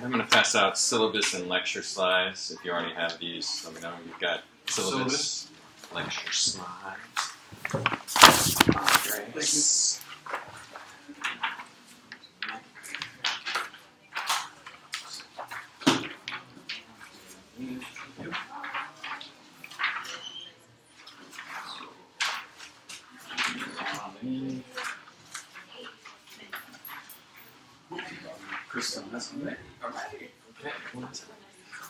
I'm going to pass out syllabus and lecture slides. If you already have these, let me know. You've got syllabus, lecture slides. Great.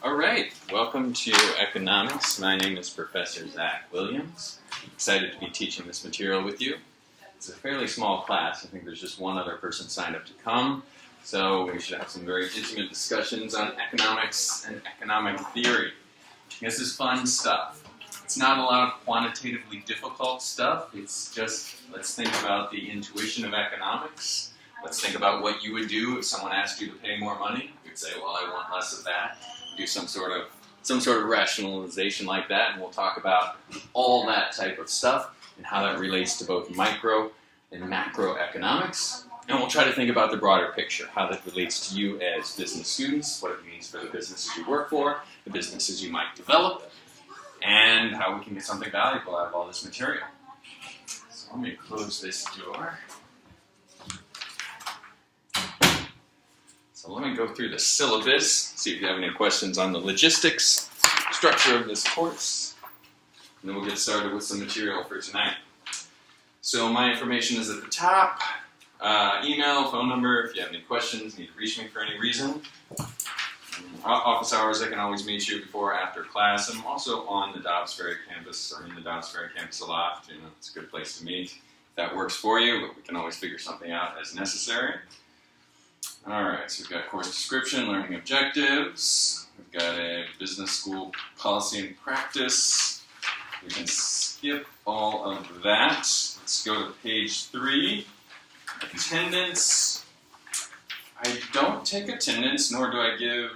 All right, welcome to Economics. My name is Professor Zach Williams. Excited to be teaching this material with you. It's a fairly small class. I think there's just one other person signed up to come. So we should have some very intimate discussions on economics and economic theory. This is fun stuff. It's not a lot of quantitatively difficult stuff. It's just, let's think about the intuition of economics. Let's think about what you would do if someone asked you to pay more money. You'd say, well, I want less of that. Do some sort of rationalization like that, and we'll talk about all that type of stuff and how that relates to both micro and macroeconomics. And we'll try to think about the broader picture, how that relates to you as business students, what it means for the businesses you work for, the businesses you might develop, and how we can get something valuable out of all this material. So let me close this door. So let me go through the syllabus, see if you have any questions on the logistics, structure of this course, and then we'll get started with some material for tonight. So my information is at the top, email, phone number, if you have any questions, need to reach me for any reason. Office hours, I can always meet you before or after class. I'm also on the Dobbs Ferry campus, or in the Dobbs Ferry campus a lot. You know, it's a good place to meet. If that works for you, but we can always figure something out as necessary. Alright, so we've got course description, learning objectives. We've got a business school policy and practice. We can skip all of that. Let's go to page 3. Attendance. I don't take attendance, nor do I give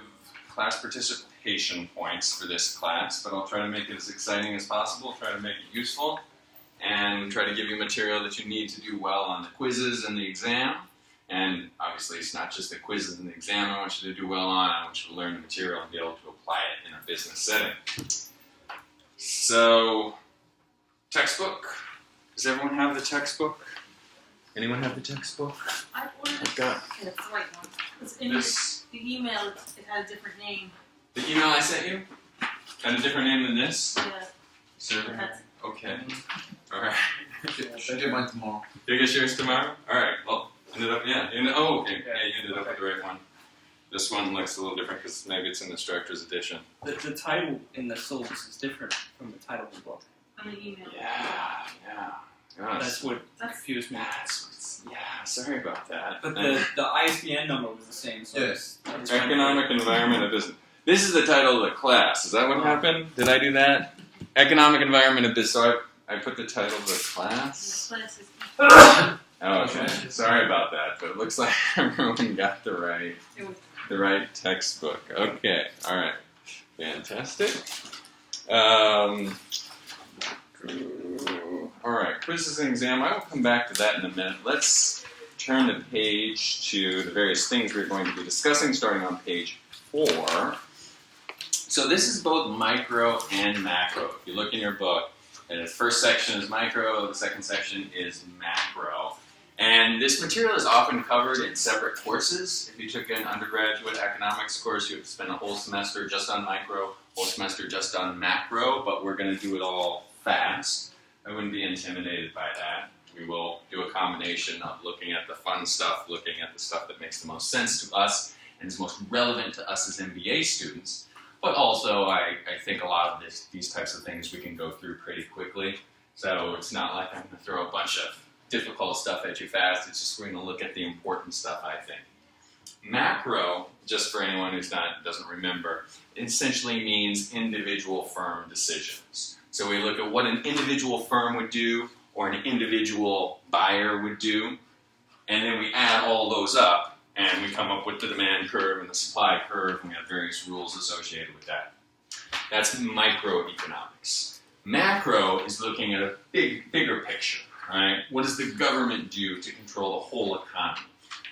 class participation points for this class, but I'll try to make it as exciting as possible, try to make it useful, and try to give you material that you need to do well on the quizzes and the exam. And obviously it's not just the quizzes and the exam I want you to do well on, I want you to learn the material and be able to apply it in a business setting. So, textbook. Does everyone have the textbook? Anyone have the textbook? I ordered I've got it. It's the right one. It's in the email, it had a different name. the email I sent you? Had a different name than this? Yeah. Server? Okay. Alright. I do mine tomorrow. You'll get yours tomorrow? Alright, well, okay. Yeah, you ended up with the right one. This one looks a little different because maybe it's in the instructor's edition. The title in the syllabus is different from the title of the book. On the email. Yeah. Gosh. That's what confused me. Yeah, sorry about that. But the ISBN number was the same. So Yes. Economic environment of business. This is the title of the class. Is that what happened? Did I do that? Economic environment of business. So I put the title of the class. The class is Oh, okay. Sorry about that, but it looks like everyone got the right textbook. Okay, all right, fantastic. All right, quizzes and exam. I will come back to that in a minute. Let's turn the page to the various things we're going to be discussing, starting on page 4. So this is both micro and macro. If you look in your book, the first section is micro, the second section is macro. And this material is often covered in separate courses. If you took an undergraduate economics course, you would spend a whole semester just on micro, whole semester just on macro, but we're going to do it all fast. I wouldn't be intimidated by that. We will do a combination of looking at the fun stuff, looking at the stuff that makes the most sense to us and is most relevant to us as MBA students. But also, I think a lot of these types of things we can go through pretty quickly. So it's not like I'm going to throw a bunch of difficult stuff at you fast. It's just we're going to look at the important stuff, I think. Macro, just for anyone who doesn't remember, essentially means individual firm decisions. So we look at what an individual firm would do or an individual buyer would do, and then we add all those up, and we come up with the demand curve and the supply curve, and we have various rules associated with that. That's microeconomics. Macro is looking at a bigger picture, right? What does the government do to control the whole economy?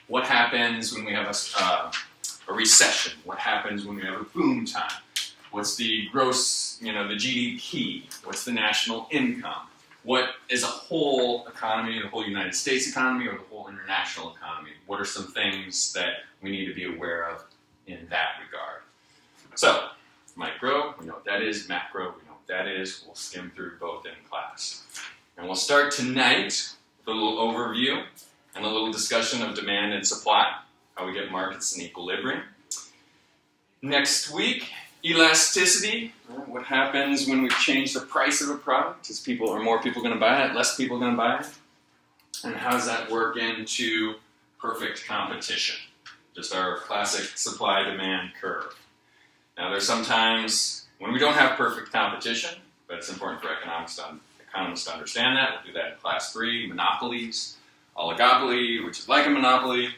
What happens when we have a recession? What happens when we have a boom time? What's the gross, the GDP? What's the national income? What is a whole economy, the whole United States economy, or the whole international economy? What are some things that we need to be aware of in that regard? So, micro, we know what that is. Macro, we know what that is. We'll skim through both in class. And we'll start tonight with a little overview and a little discussion of demand and supply, how we get markets in equilibrium. Next week, elasticity, what happens when we change the price of a product? Are more people going to buy it, less people going to buy it? And how does that work into perfect competition? Just our classic supply-demand curve. Now, there's sometimes when we don't have perfect competition, but it's important for economists to understand that. We'll do that in class 3, monopolies, oligopoly, which is like a monopoly,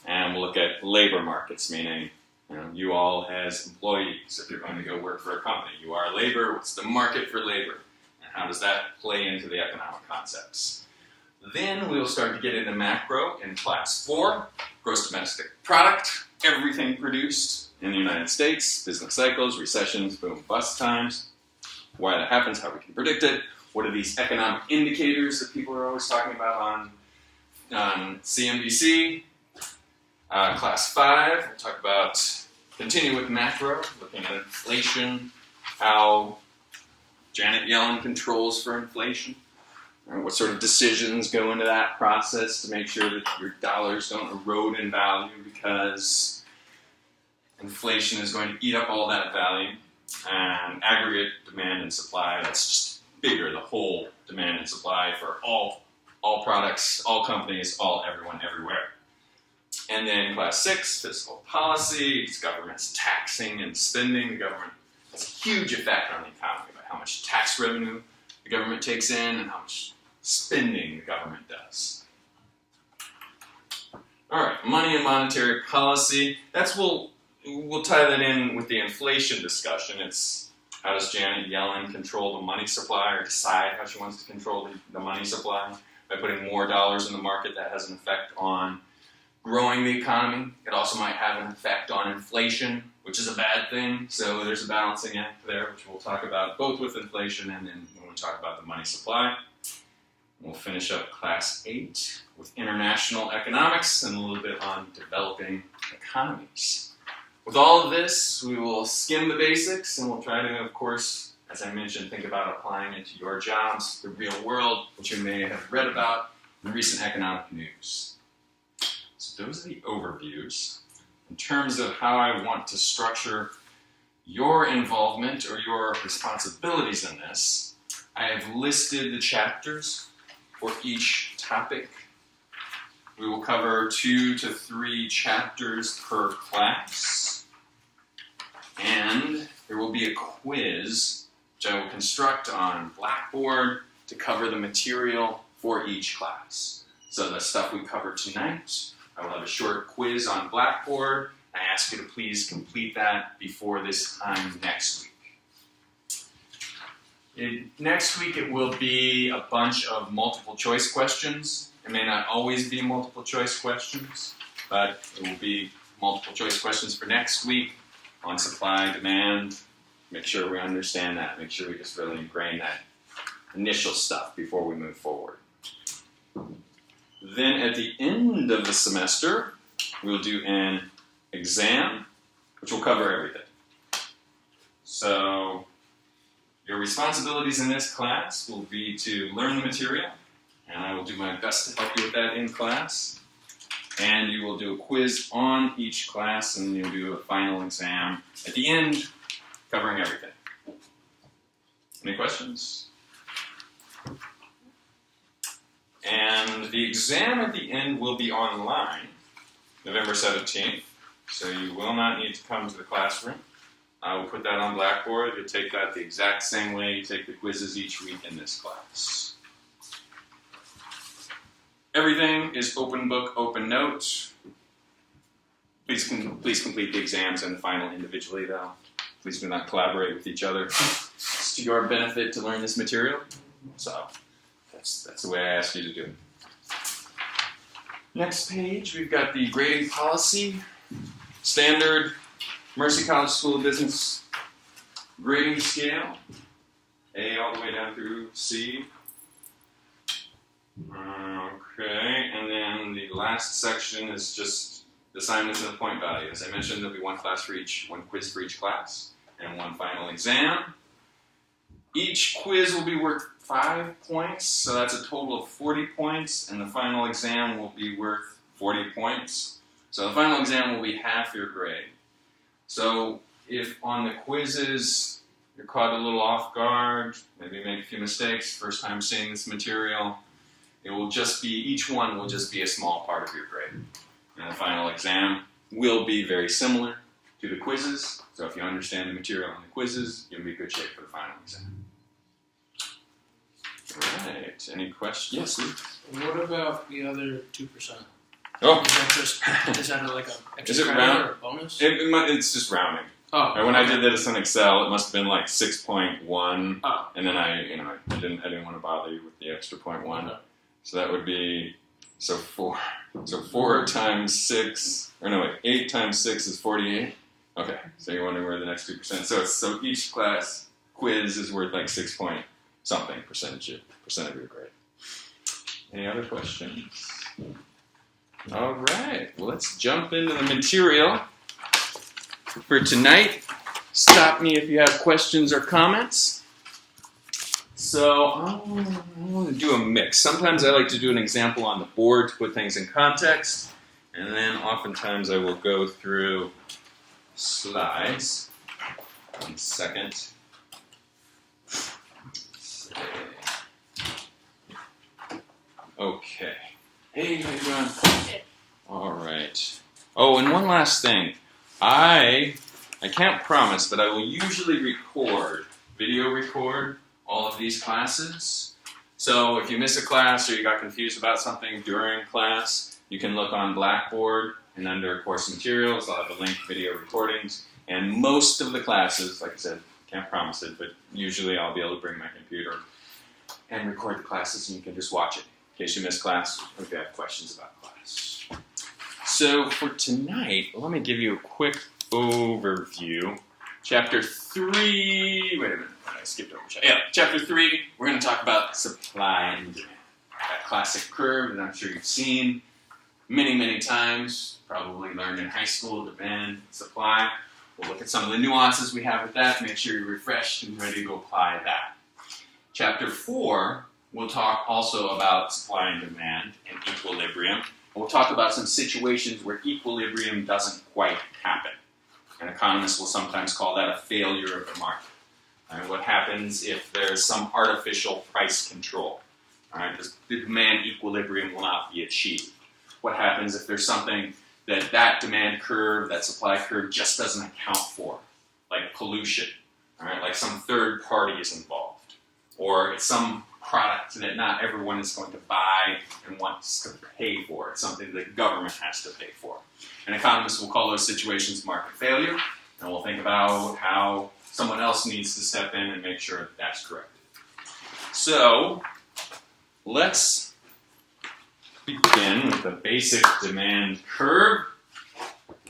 and we'll look at labor markets, meaning you all as employees, if you're going to go work for a company, you are labor, what's the market for labor, and how does that play into the economic concepts? Then we'll start to get into macro in class 4, gross domestic product, everything produced in the United States, business cycles, recessions, boom, bust times, why that happens, how we can predict it, what are these economic indicators that people are always talking about on CNBC. Class 5, we'll talk about, continue with macro, looking at inflation, how Janet Yellen controls for inflation, what sort of decisions go into that process to make sure that your dollars don't erode in value because inflation is going to eat up all that value, and aggregate demand and supply, that's just bigger, the whole demand and supply for all products, all companies, everyone, everywhere. And then class 6, fiscal policy, it's government's taxing and spending. The government has a huge effect on the economy by how much tax revenue the government takes in and how much spending the government does. All right, money and monetary policy. We'll tie that in with the inflation discussion. It's how does Janet Yellen control the money supply or decide how she wants to control the money supply? By putting more dollars in the market, that has an effect on growing the economy. It also might have an effect on inflation, which is a bad thing. So there's a balancing act there, which we'll talk about both with inflation and then when we talk about the money supply. We'll finish up class 8 with international economics and a little bit on developing economies. With all of this, we will skim the basics and we'll try to, of course, as I mentioned, think about applying it to your jobs, the real world, which you may have read about in recent economic news. So those are the overviews. In terms of how I want to structure your involvement or your responsibilities in this, I have listed the chapters for each topic. We will cover 2 to 3 chapters per class. And there will be a quiz, which I will construct on Blackboard to cover the material for each class. So the stuff we covered tonight, I will have a short quiz on Blackboard. I ask you to please complete that before this time next week. Next week it will be a bunch of multiple choice questions. It may not always be multiple choice questions, but it will be multiple choice questions for next week on supply, demand. Make sure we understand that. Make sure we just really ingrain that initial stuff before we move forward. Then at the end of the semester, we'll do an exam, which will cover everything. So your responsibilities in this class will be to learn the material, and I will do my best to help you with that in class. And you will do a quiz on each class, and you'll do a final exam at the end, covering everything. Any questions? And the exam at the end will be online, November 17th, so you will not need to come to the classroom. I will put that on Blackboard. You'll take that the exact same way you take the quizzes each week in this class. Everything is open book, open notes. Please complete the exams and the final individually, though. Please do not collaborate with each other. It's to your benefit to learn this material. So that's the way I ask you to do it. Next page, we've got the grading policy. standard Mercy College School of Business grading scale, A all the way down through C. Okay, and then the last section is just the assignments and the point value. As I mentioned, there'll be one quiz for each class, and one final exam. Each quiz will be worth 5 points, so that's a total of 40 points, and the final exam will be worth 40 points. So the final exam will be half your grade. So if on the quizzes you're caught a little off guard, maybe make a few mistakes, first time seeing this material, it will just be, each one will just be a small part of your grade. And the final exam will be very similar to the quizzes, so if you understand the material on the quizzes, you'll be in good shape for the final exam. All right, any questions? Yes, Luke? What about the other 2%? Oh. Is that like a extra Is it credit round? or a bonus? It's just rounding. Oh. When I did this in Excel, it must have been like 6.1, Oh. and then I didn't want to bother you with the extra 0.1. Okay. So that would be, so 4 times 6, or no wait, 8 times 6 is 48. Okay, so you're wondering where the next 2%. So each class quiz is worth like 6 point something percent of your grade. Any other questions? All right, well, let's jump into the material for tonight. Stop me if you have questions or comments. So I'm going to do a mix. Sometimes I like to do an example on the board to put things in context, and then oftentimes I will go through slides. 1 second. Okay. Hey, how you doing? All right. Oh, and one last thing. I can't promise, but I will usually video record all of these classes. So if you miss a class or you got confused about something during class, you can look on Blackboard, and under course materials, I'll have a link to video recordings. And most of the classes, like I said, can't promise it, but usually I'll be able to bring my computer and record the classes, and you can just watch it in case you miss class or if you have questions about class. So for tonight, let me give you a quick overview. Chapter 3, wait a minute, I skipped over. Chapter 3, we're going to talk about supply and demand. That classic curve that I'm sure you've seen many, many times, probably learned in high school, demand, supply. We'll look at some of the nuances we have with that, make sure you're refreshed and ready to go apply that. Chapter 4, we'll talk also about supply and demand and equilibrium. We'll talk about some situations where equilibrium doesn't quite happen. And economists will sometimes call that a failure of the market. Right, what happens if there's some artificial price control? Right, the demand equilibrium will not be achieved. What happens if there's something that demand curve, that supply curve just doesn't account for, like pollution, right? Like some third party is involved, or it's some product that not everyone is going to buy and wants to pay for. It's something the government has to pay for. And economists will call those situations market failure, and we'll think about how someone else needs to step in and make sure that that's corrected. So let's begin with the basic demand curve.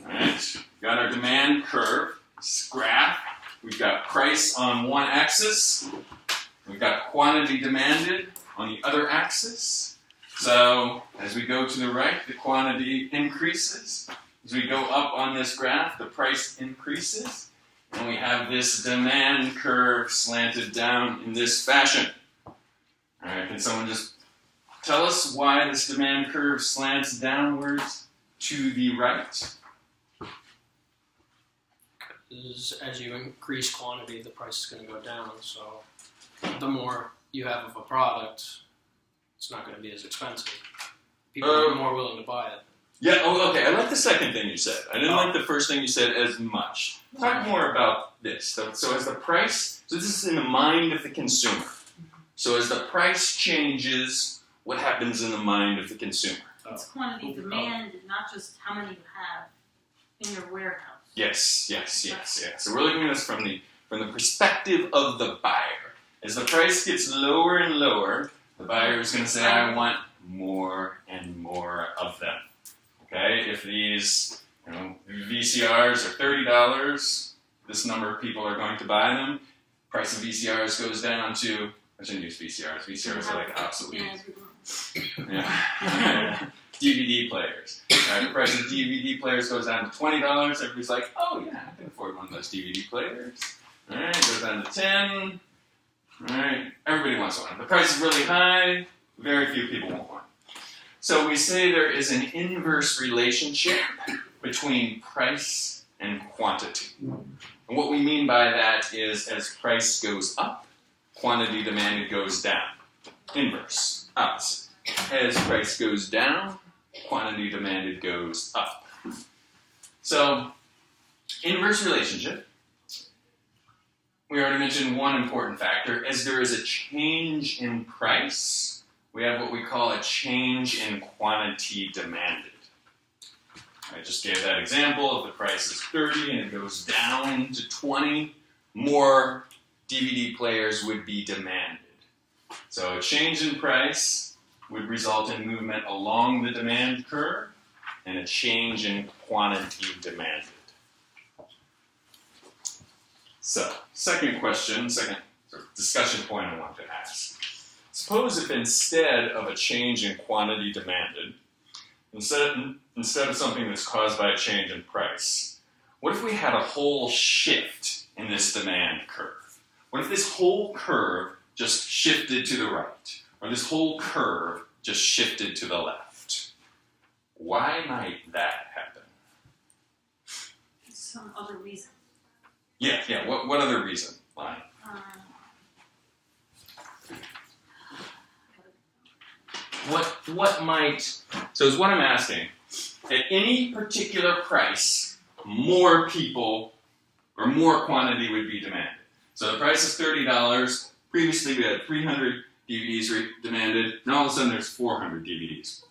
All right, we've got our demand curve, this graph. We've got price on one axis. We've got quantity demanded on the other axis. So as we go to the right, the quantity increases. As we go up on this graph, the price increases. And we have this demand curve slanted down in this fashion. All right, can someone just tell us why this demand curve slants downwards to the right? As you increase quantity, the price is going to go down. So the more you have of a product, it's not going to be as expensive. People are more willing to buy it. Yeah, oh, okay. I like the second thing you said. I didn't like the first thing you said as much. Talk more about this. So as the price, so this is in the mind of the consumer. So as the price changes, what happens in the mind of the consumer? It's quantity demand, not just how many you have in your warehouse. Yes. So we're looking at this from the perspective of the buyer. As the price gets lower and lower, the buyer is going to say, I want more and more of them. Okay? If these VCRs are $30. This number of people are going to buy them. Price of VCRs goes down to, I shouldn't use VCRs. VCRs are like obsolete. Yeah. DVD players. The price of DVD players goes down to $20. Everybody's like, oh yeah, I can afford one of those DVD players. All right, goes down to $10. All right, everybody wants one. The price is really high. Very few people want one. So we say there is an inverse relationship between price and quantity. And what we mean by that is as price goes up, quantity demanded goes down. Inverse, opposite. As price goes down, quantity demanded goes up. So, inverse relationship. We already mentioned one important factor. As there is a change in price, we have what we call a change in quantity demanded. I just gave that example. If the price is 30 and it goes down to 20, more DVD players would be demanded. So a change in price would result in movement along the demand curve and a change in quantity demanded. So, second question, second sort of discussion point I want to ask. Suppose if instead of a change in quantity demanded, instead of something that's caused by a change in price, what if we had a whole shift in this demand curve? What if this whole curve just shifted to the right? Or this whole curve just shifted to the left? Why might that happen? Some other reason. Yeah. What other reason? Why? What might... So is what I'm asking. At any particular price, more people or more quantity would be demanded. So the price is $30. Previously we had 300 DVDs demanded. Now all of a sudden there's 400 DVDs.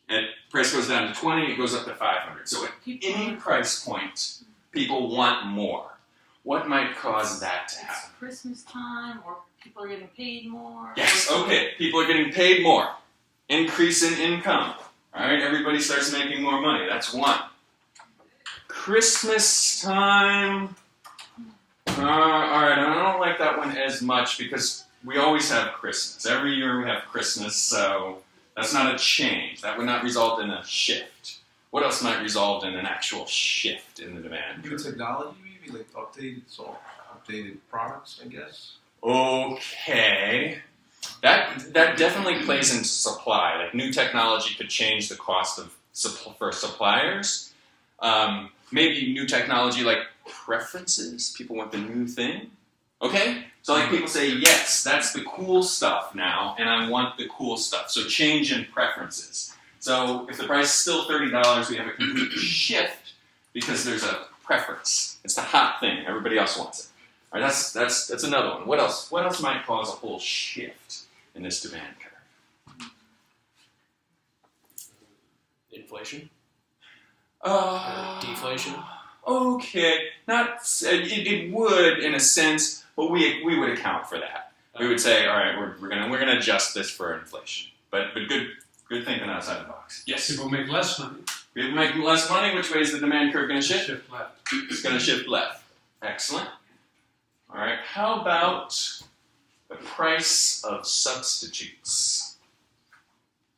And price goes down to 20, it goes up to 500. So at any price point, people want more. What might cause that to happen? It's Christmas time, or people are getting paid more. Yes, okay. People are getting paid more. Increase in income. All right, everybody starts making more money. That's one. Christmas time. All right, I don't like that one as much because we always have Christmas. Every year we have Christmas, so that's not a change. That would not result in a shift. What else might result in an actual shift in the demand? New technology, maybe like updated products, I guess. Okay. That definitely plays into supply. Like new technology could change the cost for suppliers. Maybe new technology like preferences. People want the new thing. Okay? So like people say, yes, that's the cool stuff now, and I want the cool stuff. So change in preferences. So if the price is still $30, we have a complete shift because there's a preference. It's the hot thing. Everybody else wants it. All right, that's another one. What else? What else might cause a whole shift in this demand curve? Inflation? Deflation? Okay, it would in a sense, but we would account for that. We would say, all right, we're gonna adjust this for inflation. But good thinking outside the box. Yes. People make less money. People make less money. Which way is the demand curve going to shift? Shift left. It's going to shift left. Excellent. All right. How about the price of substitutes?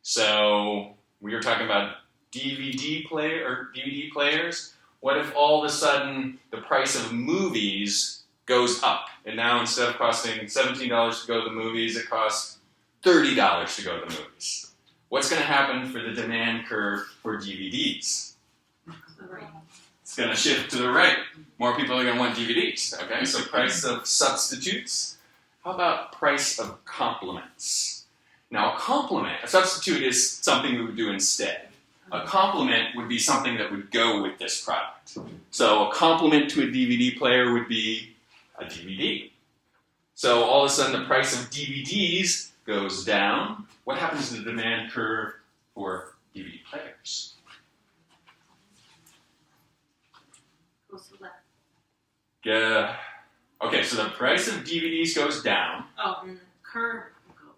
So we were talking about DVD players. What if all of a sudden the price of movies goes up, and now instead of costing $17 to go to the movies, it costs $30 to go to the movies? What's going to happen for the demand curve for DVDs? It's going to shift to the right. More people are going to want DVDs. Okay, so price of substitutes. How about price of complements? Now, a substitute is something we would do instead. A complement would be something that would go with this product. So a complement to a DVD player would be a DVD. So all of a sudden the price of DVDs goes down. What happens to the demand curve for DVD players? Goes to left. Yeah. Okay, so the price of DVDs goes down. Oh, and the curve will go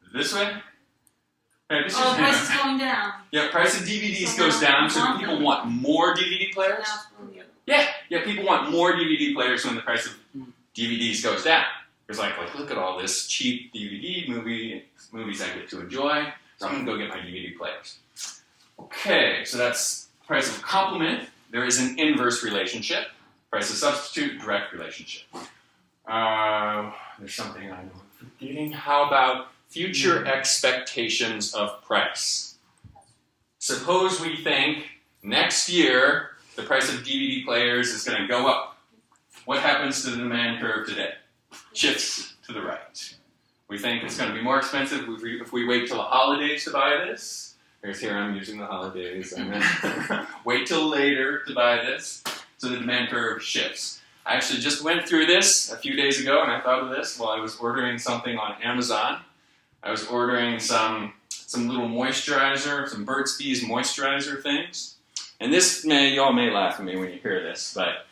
to the left. This way? Right, this Oh, is the price is going down. Yeah, price of DVDs So goes now down, you so want people them. want more DVD So players. now it's going the other way. Yeah, people want more DVD players when the price of DVDs goes down. There's like look at all this cheap DVD movies I get to enjoy, so I'm gonna go get my DVD players. Okay, so that's price of complement. There is an inverse relationship. Price of substitute, direct relationship. There's something I know I'm forgetting. How about future expectations of price? Suppose we think next year the price of DVD players is going to go up. What happens to the demand curve today? Shifts to the right. We think it's going to be more expensive if we wait till the holidays to buy this. Here I'm using the holidays. Wait till later to buy this. So the demand curve shifts. I actually just went through this a few days ago, and I thought of this while I was ordering something on Amazon. I was ordering some little moisturizer, some Burt's Bees moisturizer things. And this y'all may laugh at me when you hear this, but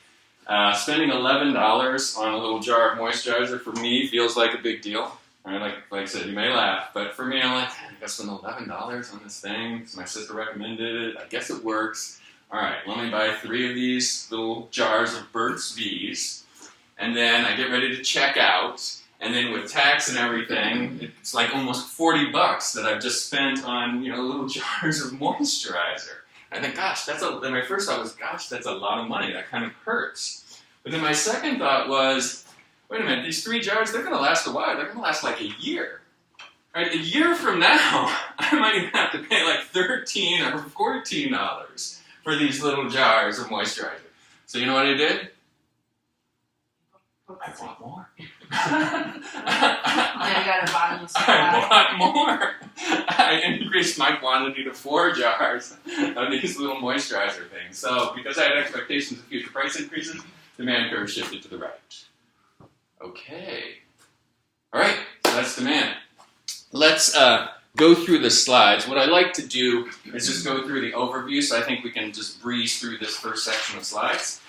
spending $11 on a little jar of moisturizer for me feels like a big deal. Right? Like I said, you may laugh, but for me, I'm like, I gotta spend $11 on this thing. So my sister recommended it. I guess it works. All right, let me buy 3 of these little jars of Burt's Bees, and then I get ready to check out. And then with tax and everything, it's like almost $40 that I've just spent on little jars of moisturizer. I think, gosh, then my first thought was, gosh, that's a lot of money. That kind of hurts. But then my second thought was, wait a minute, these 3 jars, they're going to last a while. They're going to last like a year. Right? A year from now, I might even have to pay like $13 or $14 for these little jars of moisturizer. So you know what I did? I bought more. Now you got a bottomless I bought more. I increased my quantity to 4 jars of these little moisturizer things. So because I had expectations of future price increases, demand curve shifted to the right. Okay. All right, so that's demand. Let's go through the slides. What I like to do is just go through the overview, so I think we can just breeze through this first section of slides.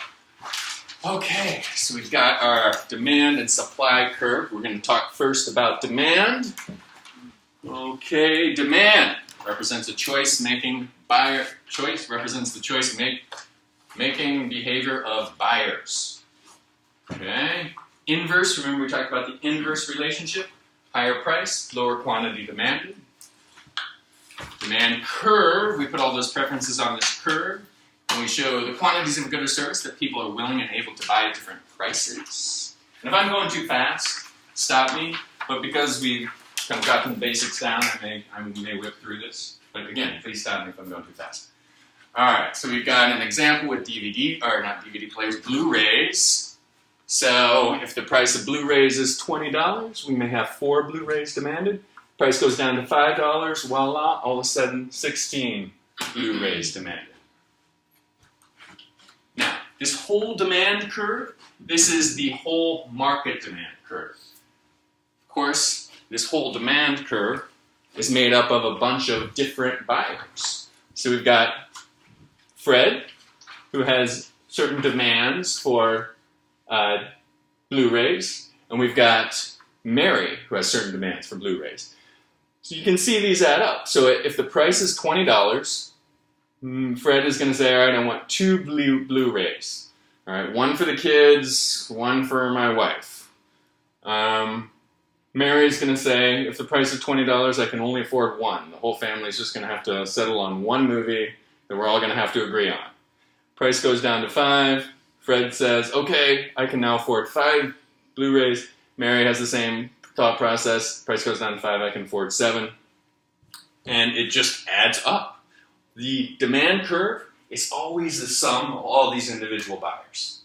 Okay, so we've got our demand and supply curve. We're going to talk first about demand. Okay, demand represents a choice-making buyer. Choice represents the choice-making behavior of buyers. Okay, inverse, remember we talked about the inverse relationship. Higher price, lower quantity demanded. Demand curve, we put all those preferences on this curve. And we show the quantities of a good or service that people are willing and able to buy at different prices. And if I'm going too fast, stop me. But because we've kind of gotten the basics down, I may whip through this. But again, please stop me if I'm going too fast. All right, so we've got an example with not DVD players, Blu-rays. So if the price of Blu-rays is $20, we may have 4 Blu-rays demanded. Price goes down to $5, voila, all of a sudden 16 Blu-rays demanded. Now, this whole demand curve, this is the whole market demand curve. Of course, this whole demand curve is made up of a bunch of different buyers. So we've got Fred, who has certain demands for Blu-rays, and we've got Mary, who has certain demands for Blu-rays. So you can see these add up. So if the price is $20, Fred is going to say, all right, I want 2 Blu-rays. All right, 1 for the kids, 1 for my wife. Mary's going to say, if the price is $20, I can only afford 1. The whole family's just going to have to settle on 1 movie that we're all going to have to agree on. Price goes down to 5. Fred says, okay, I can now afford 5 Blu-rays. Mary has the same thought process. Price goes down to 5, I can afford 7. And it just adds up. The demand curve is always the sum of all these individual buyers.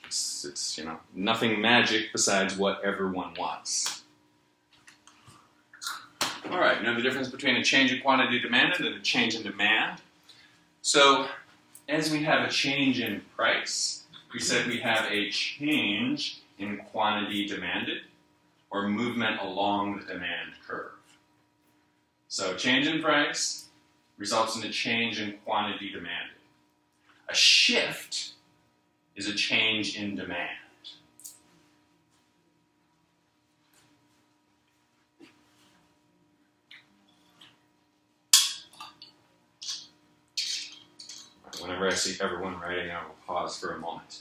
It's nothing magic besides what everyone wants. All right, you know the difference between a change in quantity demanded and a change in demand? So, as we have a change in price, we said we have a change in quantity demanded, or movement along the demand curve. So, change in price results in a change in quantity demanded. A shift is a change in demand. Whenever I see everyone writing, I will pause for a moment.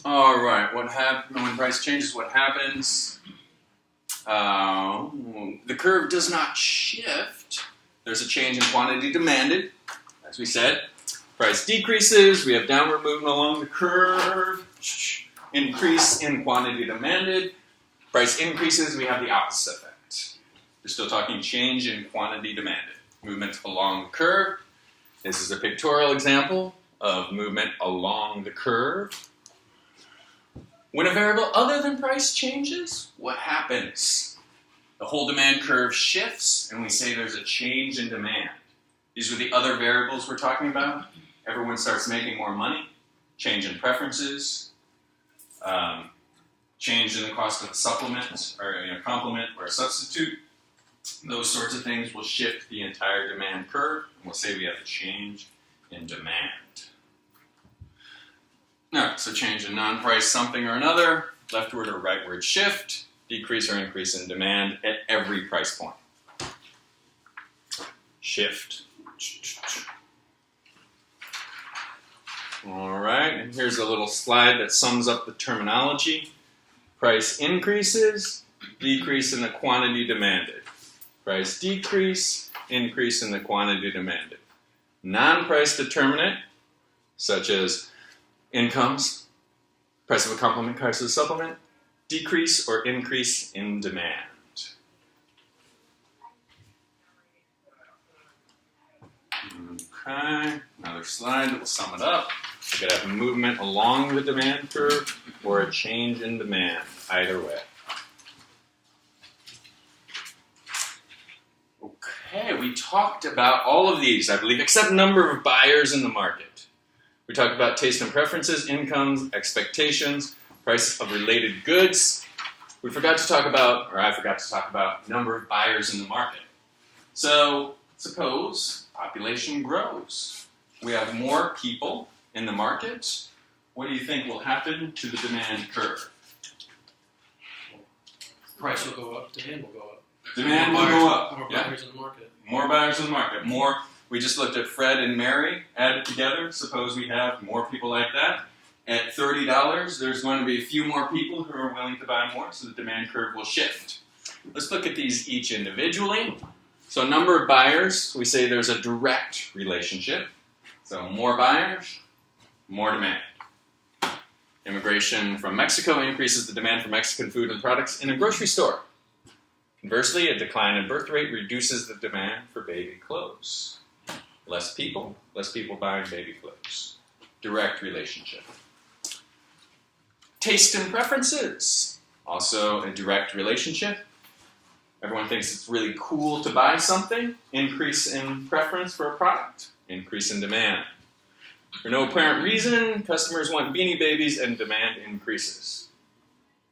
All right, what happens when price changes? What happens? The curve does not shift. There's a change in quantity demanded, as we said. Price decreases. We have downward movement along the curve. Increase in quantity demanded. Price increases. We have the opposite effect. We're still talking change in quantity demanded. Movement along the curve. This is a pictorial example of movement along the curve. When a variable other than price changes, what happens? The whole demand curve shifts, and we say there's a change in demand. These are the other variables we're talking about. Everyone starts making more money, change in preferences, change in the cost of a supplement, or a complement, or a substitute. Those sorts of things will shift the entire demand curve, and we'll say we have a change in demand. Alright, so change in non-price something or another, leftward or rightward shift, decrease or increase in demand at every price point. Shift. Alright, and here's a little slide that sums up the terminology. Price increases, decrease in the quantity demanded. Price decrease, increase in the quantity demanded. Non-price determinant, such as incomes, price of a complement, price of a supplement, decrease or increase in demand. Okay, another slide that will sum it up. We could have movement along the demand curve or a change in demand, either way. Okay, we talked about all of these, I believe, except number of buyers in the market. We talked about taste and preferences, incomes, expectations, price of related goods. We forgot to talk about, or I forgot to talk about, number of buyers in the market. So, suppose population grows. We have more people in the market. What do you think will happen to the demand curve? Price will go up, demand will go up. Demand will go up. More buyers in the market. More buyers in the market. More. We just looked at Fred and Mary added together. Suppose we have more people like that. At $30, there's going to be a few more people who are willing to buy more, so the demand curve will shift. Let's look at these each individually. So number of buyers, we say there's a direct relationship. So more buyers, more demand. Immigration from Mexico increases the demand for Mexican food and products in a grocery store. Conversely, a decline in birth rate reduces the demand for baby clothes. Less people buying baby clothes. Direct relationship. Taste and preferences, also a direct relationship. Everyone thinks it's really cool to buy something. Increase in preference for a product. Increase in demand. For no apparent reason, customers want Beanie Babies and demand increases.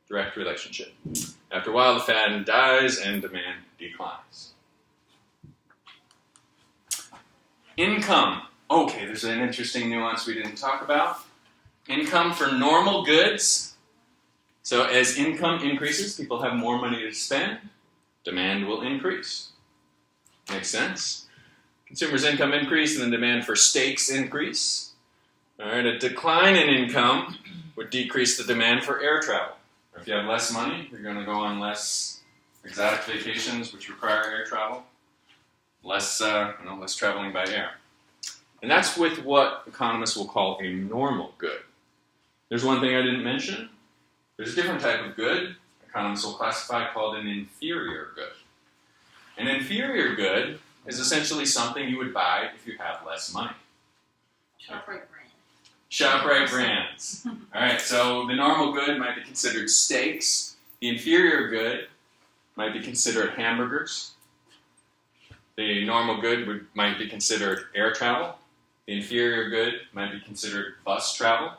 Direct relationship. After a while, the fad dies and demand declines. Income. Okay, there's an interesting nuance we didn't talk about. Income for normal goods. So as income increases, people have more money to spend. Demand will increase. Makes sense? Consumers' income increase and the demand for steaks increase. All right, a decline in income would decrease the demand for air travel. If you have less money, you're going to go on less exotic vacations, which require air travel. Less traveling by air. And that's with what economists will call a normal good. There's one thing I didn't mention. There's a different type of good economists will classify called an inferior good. An inferior good is essentially something you would buy if you have less money. ShopRite brand. ShopRite brands. All right, so the normal good might be considered steaks. The inferior good might be considered hamburgers. The normal good might be considered air travel. The inferior good might be considered bus travel.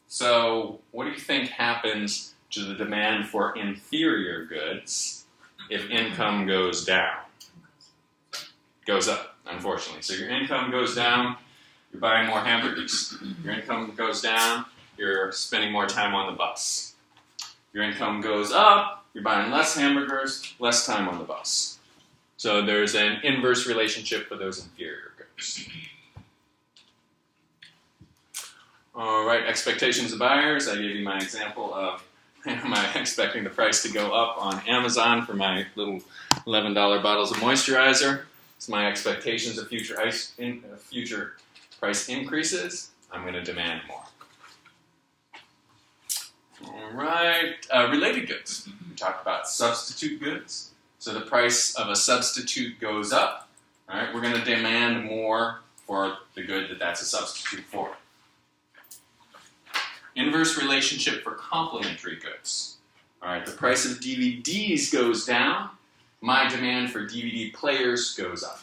So what do you think happens to the demand for inferior goods if income goes down? Goes up, unfortunately. So your income goes down, you're buying more hamburgers. Your income goes down, you're spending more time on the bus. Your income goes up, you're buying less hamburgers, less time on the bus. So there's an inverse relationship for those inferior goods. All right, expectations of buyers. I gave you my example of am I expecting the price to go up on Amazon for my little $11 bottles of moisturizer? It's my expectations of future price increases. I'm going to demand more. All right, related goods. We talked about substitute goods. So the price of a substitute goes up. All right, we're going to demand more for the good that's a substitute for. Inverse relationship for complementary goods. All right, the price of DVDs goes down. My demand for DVD players goes up.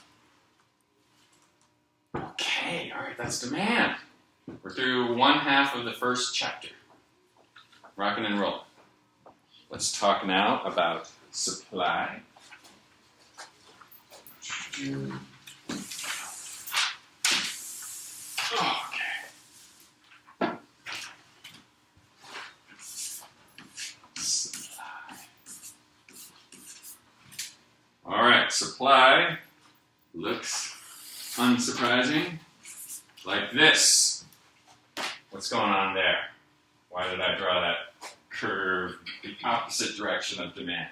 Okay, all right, that's demand. We're through one half of the first chapter. Rockin' and rollin'. Let's talk now about supply. Supply looks unsurprising, like this. What's going on there? Why did I draw that curve the opposite direction of demand?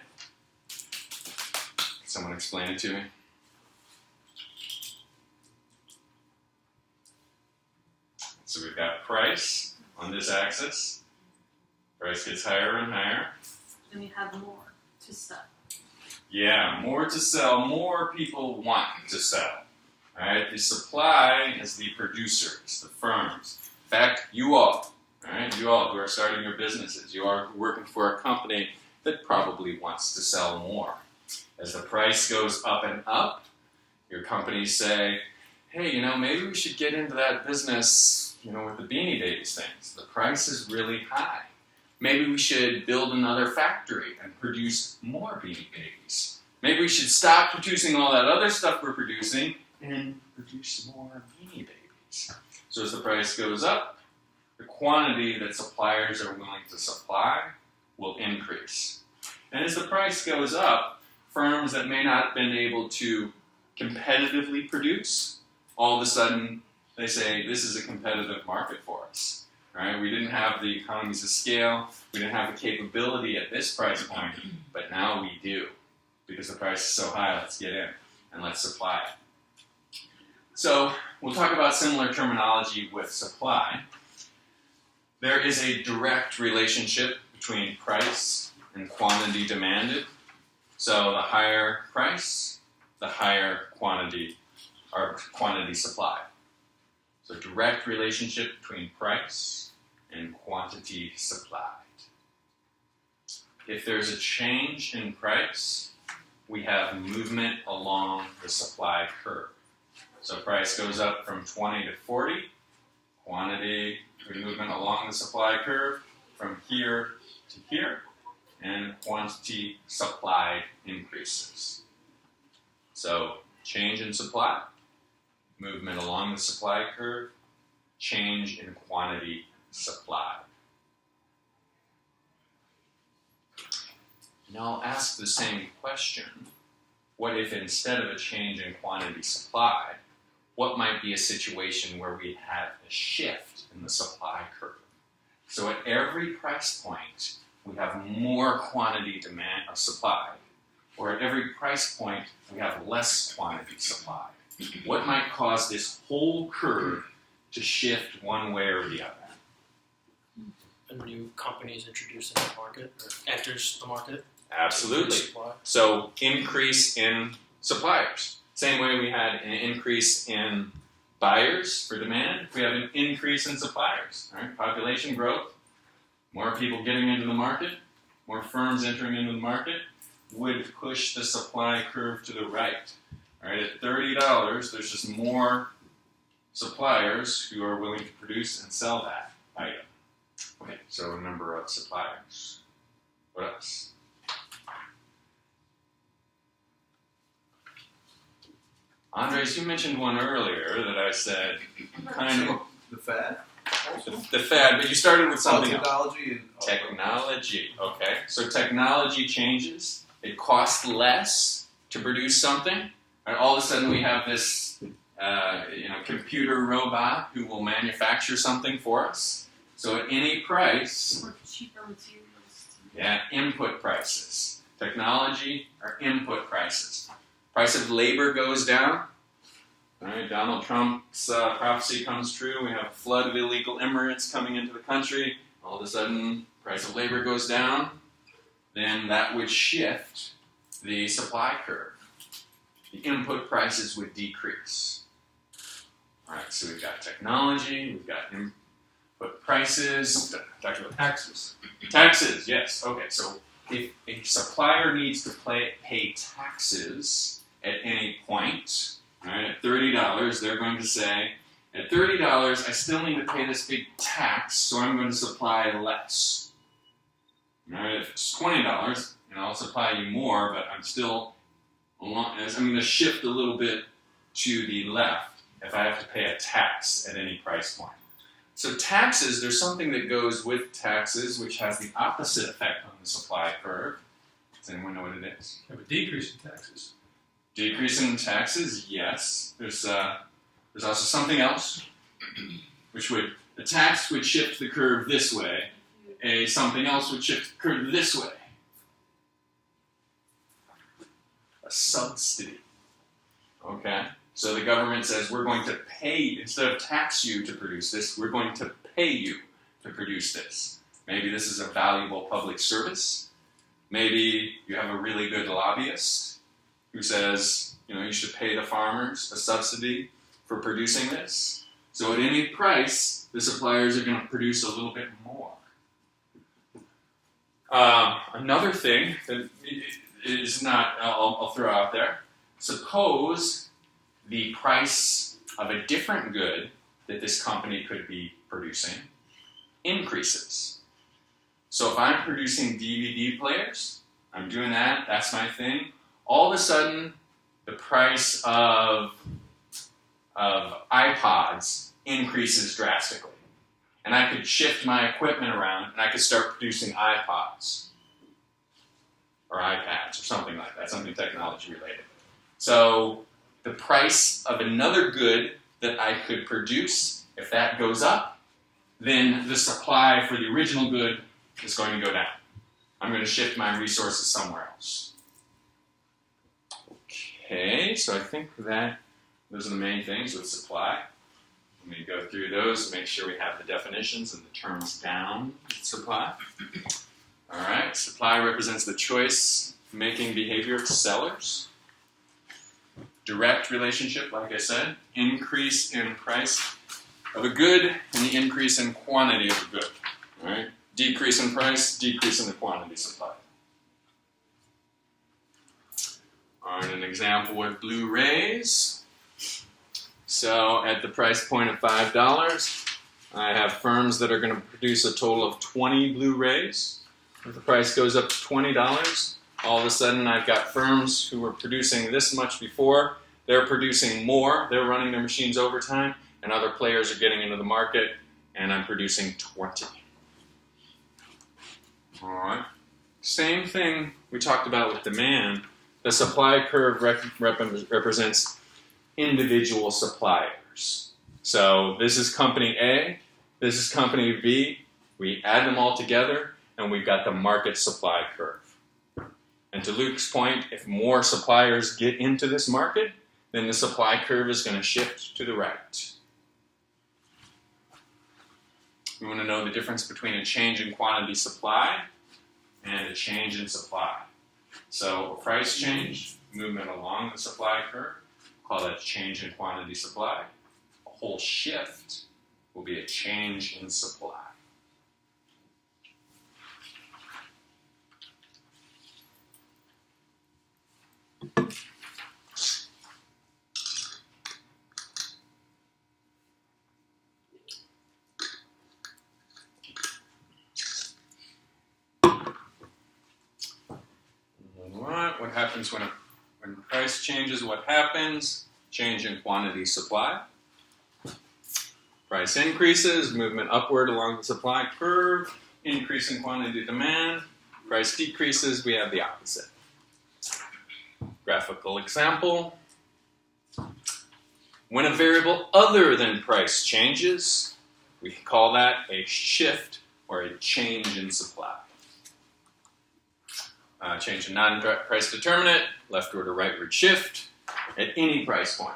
Can someone explain it to me? So we've got price on this axis. Price gets higher and higher. Then you have more to sell. Yeah, more to sell, more people want to sell. All right, the supply is the producers, the firms. In fact, you all right, you all who are starting your businesses, you are working for a company that probably wants to sell more. As the price goes up and up, your companies say, hey, maybe we should get into that business, with the Beanie Babies things. The price is really high. Maybe we should build another factory and produce more Beanie Babies. Maybe we should stop producing all that other stuff we're producing and produce more Beanie Babies. So as the price goes up, the quantity that suppliers are willing to supply will increase. And as the price goes up, firms that may not have been able to competitively produce, all of a sudden they say, this is a competitive market for us. Right? We didn't have the economies of scale, we didn't have the capability at this price point, but now we do. Because the price is so high, let's get in and let's supply it. So we'll talk about similar terminology with supply. There is a direct relationship between price and quantity demanded. So the higher price, the higher quantity or quantity supplied. So direct relationship between price and quantity supplied. If there's a change in price, we have movement along the supply curve. So price goes up from 20 to 40, quantity movement along the supply curve from here to here, and quantity supplied increases. So change in supply, movement along the supply curve, change in quantity supplied. Now I'll ask the same question. What if instead of a change in quantity supplied, what might be a situation where we have a shift in the supply curve? So at every price point, we have more quantity demand of supply, or at every price point, we have less quantity supplied. What might cause this whole curve to shift one way or the other? A new company is introduced into the market or enters the market. Absolutely. So increase in suppliers. Same way we had an increase in buyers for demand, we have an increase in suppliers. Right? Population growth, more people getting into the market, more firms entering into the market would push the supply curve to the right. All right, at $30, there's just more suppliers who are willing to produce and sell that item. Okay, so a number of suppliers. What else? Andres, you mentioned one earlier that I said kind of... The fat? The fad, but you started with something else. Technology and Technology, okay. So technology changes. It costs less to produce something. And all of a sudden we have this computer robot who will manufacture something for us. So at any price, Or cheaper materials. yeah, input prices. Technology are input prices. Price of labor goes down. All right, Donald Trump's prophecy comes true. We have a flood of illegal immigrants coming into the country. All of a sudden, price of labor goes down. Then that would shift the supply curve. The input prices would decrease. All right, so we've got technology, we've got input prices. Talked about taxes. taxes, yes. Okay, so if a supplier needs to pay taxes at any point, all right, at $30, they're going to say, at $30, I still need to pay this big tax, so I'm going to supply less. All right, if it's $20, I'll supply you more, but I'm going to shift a little bit to the left if I have to pay a tax at any price point. So taxes, there's something that goes with taxes which has the opposite effect on the supply curve. Does anyone know what it is? Have a decrease in taxes. Decrease in taxes, yes. There's also something else, the tax would shift the curve this way, something else would shift the curve this way. A subsidy. Okay? So the government says, we're going to pay, instead of tax you to produce this, we're going to pay you to produce this. Maybe this is a valuable public service. Maybe you have a really good lobbyist who says, you should pay the farmers a subsidy for producing this. So at any price, the suppliers are going to produce a little bit more. Another thing that is not, I'll throw out there, suppose the price of a different good that this company could be producing increases. So if I'm producing DVD players, I'm doing that, that's my thing, all of a sudden the price of iPods increases drastically. And I could shift my equipment around and I could start producing iPods or iPads or something like that, something technology related. So the price of another good that I could produce, if that goes up, then the supply for the original good is going to go down. I'm going to shift my resources somewhere else. Okay, so I think those are the main things with supply. Let me go through those to make sure we have the definitions and the terms down with supply. All right, supply represents the choice-making behavior of sellers. Direct relationship, like I said, increase in price of a good and the increase in quantity of a good. All right, decrease in price, decrease in the quantity supplied. All right, an example with Blu-rays. So at the price point of $5, I have firms that are going to produce a total of 20 Blu-rays. If the price goes up to $20, all of a sudden I've got firms who were producing this much before, they're producing more, they're running their machines overtime, and other players are getting into the market, and I'm producing 20. All right. Same thing we talked about with demand. The supply curve represents individual suppliers. So this is company A, this is company B, we add them all together, and we've got the market supply curve. And to Luke's point, if more suppliers get into this market, then the supply curve is going to shift to the right. We want to know the difference between a change in quantity supply and a change in supply. So a price change, movement along the supply curve, call that a change in quantity supply. A whole shift will be a change in supply. What happens when price changes? What happens? Change in quantity supply. Price increases, movement upward along the supply curve, increase in quantity demand. Price decreases, we have the opposite. Graphical example. When a variable other than price changes, we call that a shift or a change in supply. Change in non-price determinant, leftward or rightward shift at any price point.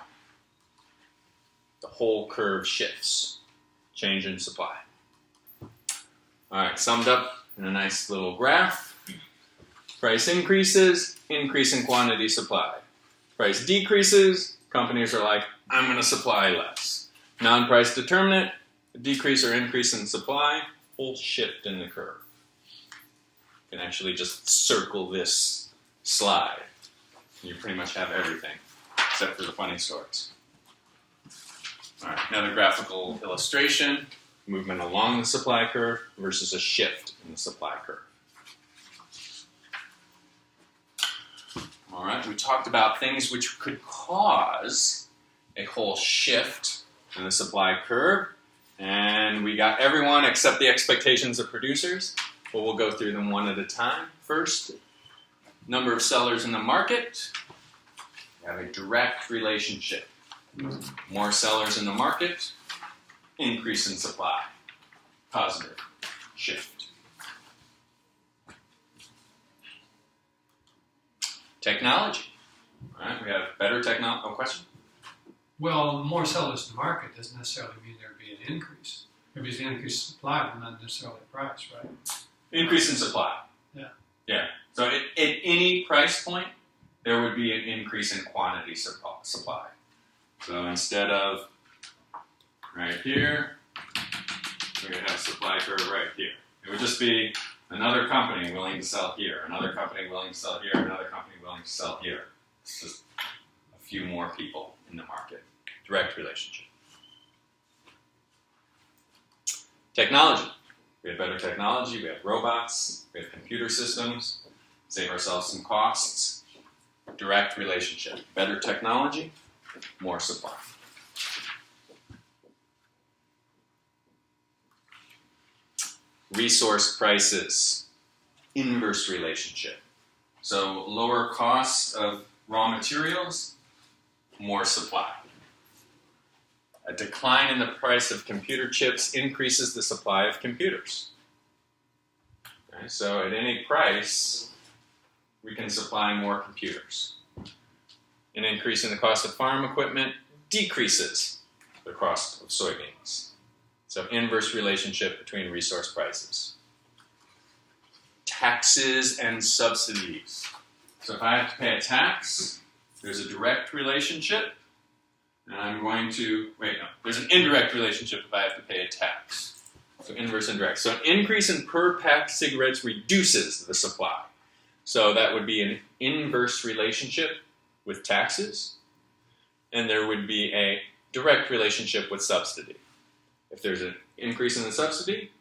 The whole curve shifts. Change in supply. All right, summed up in a nice little graph. Price increases, increase in quantity supplied. Price decreases, companies are like, I'm going to supply less. Non-price determinant, decrease or increase in supply, whole shift in the curve. You can actually just circle this slide. You pretty much have everything, except for the funny stories. All right, another graphical illustration, movement along the supply curve versus a shift in the supply curve. All right, we talked about things which could cause a whole shift in the supply curve, and we got everyone except the expectations of producers, but we'll go through them one at a time. First, number of sellers in the market. We have a direct relationship. More sellers in the market, increase in supply, positive shift. Technology. All right, we have better technology. Oh, question? Well, more sellers in the market doesn't necessarily mean there'd be an increase. Maybe it's an increase in supply, but not necessarily price, right? Increase in supply. Yeah. Yeah. So at any price point, there would be an increase in quantity supply. So instead of right here, we're going to have supply curve right here. It would just be another company willing to sell here, another company willing to sell here, another company willing to sell here. It's just a few more people in the market. Direct relationship. Technology. We have better technology, we have robots, we have computer systems, save ourselves some costs. Direct relationship. Better technology, more supply. Resource prices, inverse relationship. So lower cost of raw materials, more supply. A decline in the price of computer chips increases the supply of computers. Okay, so at any price, we can supply more computers. An increase in the cost of farm equipment decreases the cost of soybeans. So inverse relationship between resource prices. Taxes and subsidies. So if I have to pay a tax, there's a direct relationship, and I'm going to, there's an indirect relationship if I have to pay a tax. So inverse and direct. So an increase in per pack cigarettes reduces the supply. So that would be an inverse relationship with taxes, and there would be a direct relationship with subsidy. If there's an increase in the subsidy,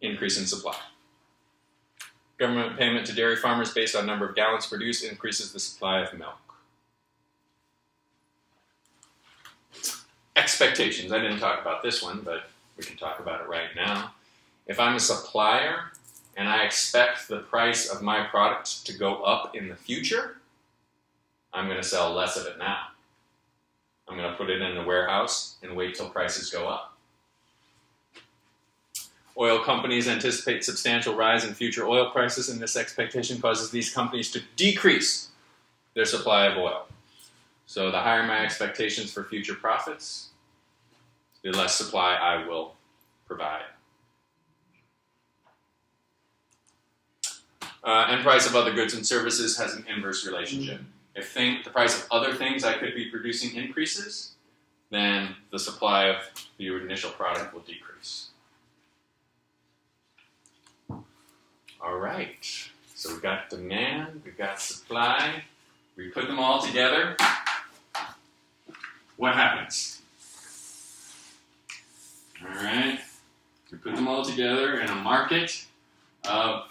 increase in supply. Government payment to dairy farmers based on number of gallons produced increases the supply of milk. Expectations. I didn't talk about this one, but we can talk about it right now. If I'm a supplier and I expect the price of my product to go up in the future, I'm going to sell less of it now. I'm going to put it in the warehouse and wait till prices go up. Oil companies anticipate substantial rise in future oil prices, and this expectation causes these companies to decrease their supply of oil. So the higher my expectations for future profits, the less supply I will provide. And price of other goods and services has an inverse relationship. If the price of other things I could be producing increases, then the supply of the initial product will decrease. All right, so we've got demand, we've got supply. We put them all together. What happens? All right, we put them all together in a market of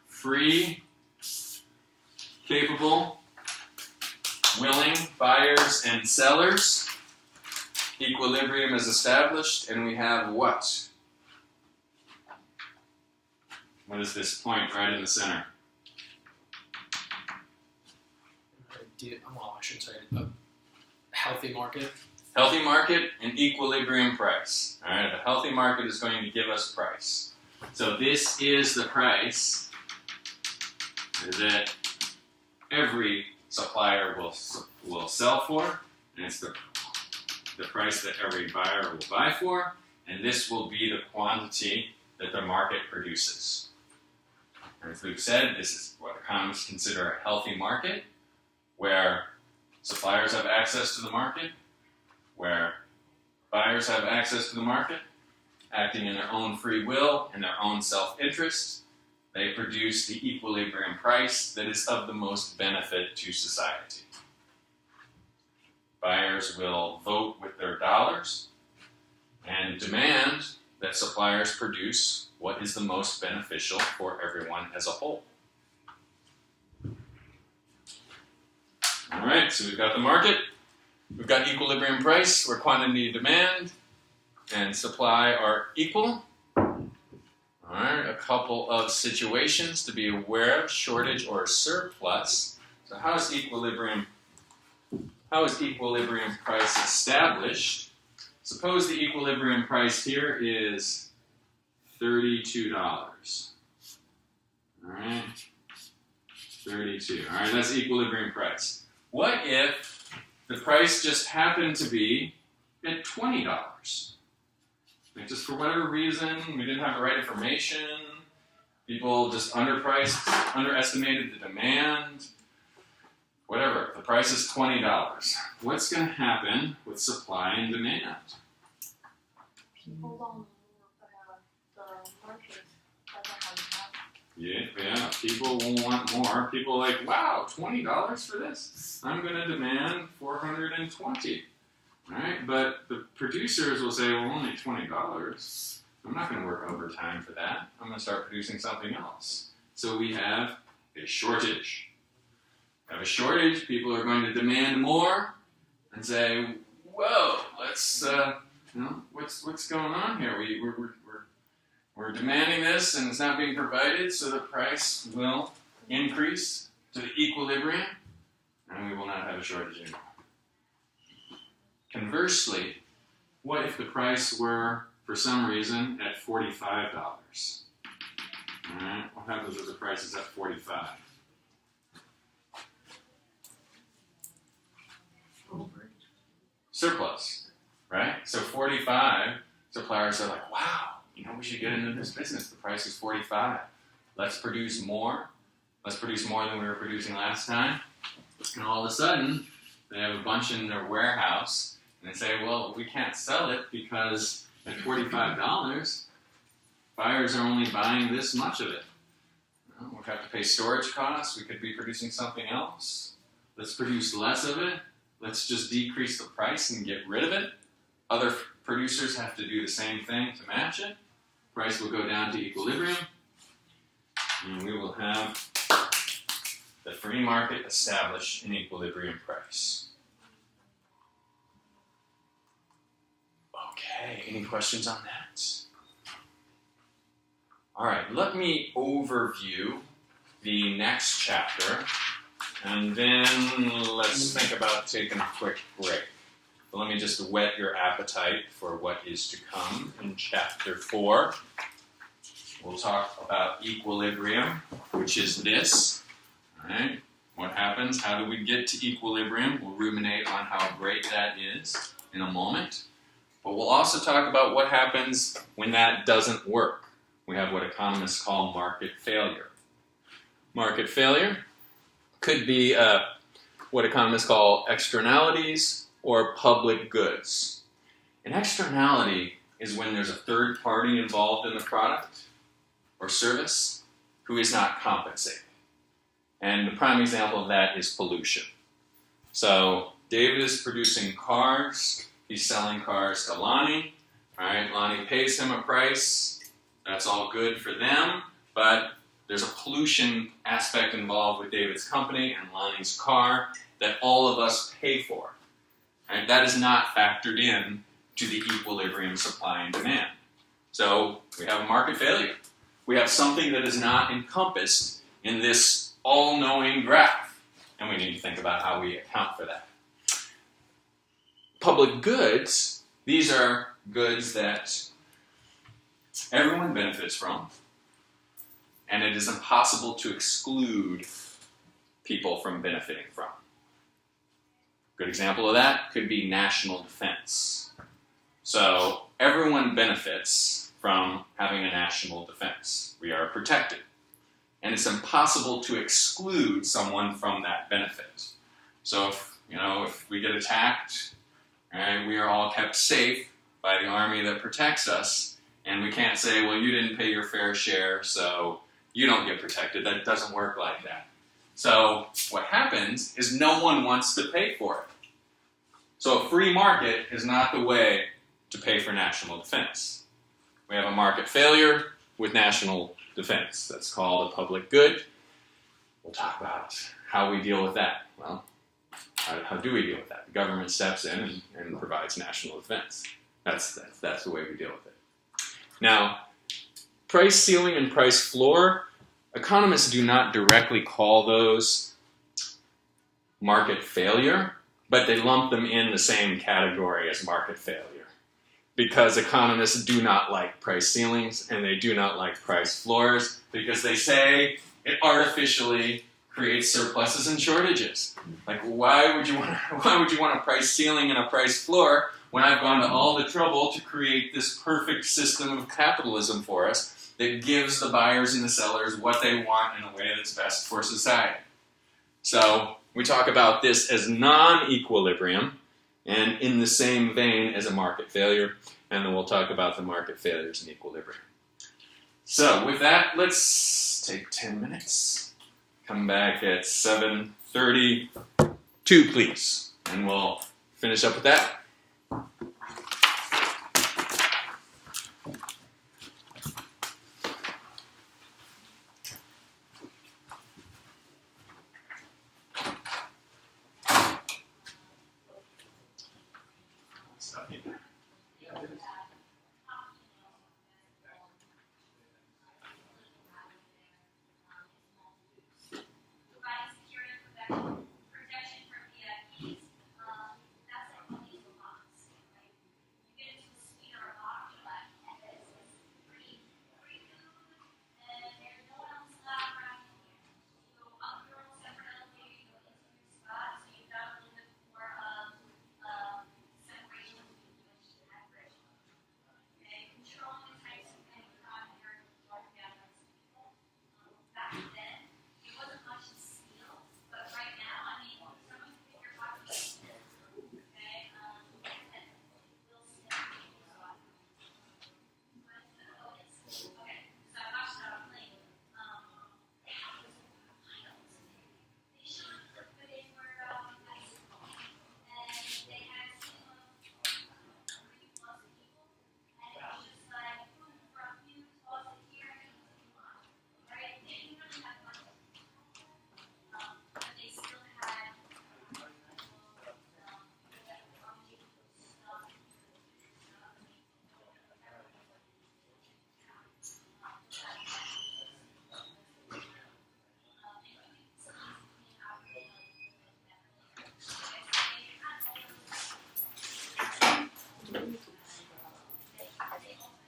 free, capable, willing buyers and sellers. Equilibrium is established, and we have what? What is this point right in the center? Well, I shouldn't say it, a healthy market. Healthy market and equilibrium price. All right, a healthy market is going to give us price. So this is the price that every supplier will sell for, and it's the price that every buyer will buy for, and this will be the quantity that the market produces. And as we've said, this is what economists consider a healthy market, where suppliers have access to the market, where buyers have access to the market, acting in their own free will and their own self-interest. They produce the equilibrium price that is of the most benefit to society. Buyers will vote with their dollars and demand that suppliers produce what is the most beneficial for everyone as a whole. All right, so we've got the market, we've got equilibrium price, where quantity, demand, and supply are equal. All right, a couple of situations to be aware of: shortage or surplus. So how is equilibrium price established? Suppose the equilibrium price here is $32. All right, 32. All right, that's equilibrium price. What if the price just happened to be at $20? Like, just for whatever reason, we didn't have the right information. People just underestimated the demand. Whatever, the price is $20. What's going to happen with supply and demand? People don't know about the market doesn't have enough. Yeah, people will want more. People are like, wow, $20 for this? I'm going to demand $420. All right, but the producers will say, well, only $20. I'm not going to work overtime for that. I'm going to start producing something else. So we have a shortage. We have a shortage. People are going to demand more and say, whoa, let's, what's going on here? We're demanding this and it's not being provided, so the price will increase to the equilibrium and we will not have a shortage anymore. Conversely, what if the price were, for some reason, at $45? All right, what happens if the price is at $45? Surplus, right? So 45, suppliers are like, wow, we should get into this business. The price is 45. Let's produce more. Let's produce more than we were producing last time. And all of a sudden, they have a bunch in their warehouse, and they say, well, we can't sell it because at $45, buyers are only buying this much of it. We'll have to pay storage costs. We could be producing something else. Let's produce less of it. Let's just decrease the price and get rid of it. Other producers have to do the same thing to match it. Price will go down to equilibrium, and we will have the free market establish an equilibrium price. Okay, any questions on that? All right, let me overview the next chapter, and then let's think about taking a quick break. But let me just whet your appetite for what is to come in chapter 4. We'll talk about equilibrium, which is this. All right, what happens? How do we get to equilibrium? We'll ruminate on how great that is in a moment. But we'll also talk about what happens when that doesn't work. We have what economists call market failure. Market failure could be what economists call externalities or public goods. An externality is when there's a third party involved in the product or service who is not compensated. And the prime example of that is pollution. So David is producing cars. He's selling cars to Lonnie. All right, Lonnie pays him a price. That's all good for them, but there's a pollution aspect involved with David's company and Lonnie's car that all of us pay for. Right? That is not factored in to the equilibrium supply and demand. So we have a market failure. We have something that is not encompassed in this all-knowing graph, and we need to think about how we account for that. Public goods, these are goods that everyone benefits from, and it is impossible to exclude people from benefiting from. Good example of that could be national defense. So everyone benefits from having a national defense. We are protected. And it's impossible to exclude someone from that benefit. So if we get attacked, right, we are all kept safe by the army that protects us, and we can't say, well, you didn't pay your fair share, so you don't get protected. That doesn't work like that. So what happens is no one wants to pay for it. So a free market is not the way to pay for national defense. We have a market failure with national defense. That's called a public good. We'll talk about how we deal with that. Well, how do we deal with that? The government steps in and provides national defense. That's the way we deal with it. Now, price ceiling and price floor, economists do not directly call those market failure, but they lump them in the same category as market failure, because economists do not like price ceilings and they do not like price floors, because they say it artificially creates surpluses and shortages. Like, why would you want a price ceiling and a price floor when I've gone to all the trouble to create this perfect system of capitalism for us that gives the buyers and the sellers what they want in a way that's best for society? So we talk about this as non-equilibrium and in the same vein as a market failure, and then we'll talk about the market failures and equilibrium. So with that, let's take 10 minutes. Come back at 7:32, please, and we'll finish up with that.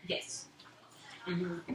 Yes. Mm-hmm.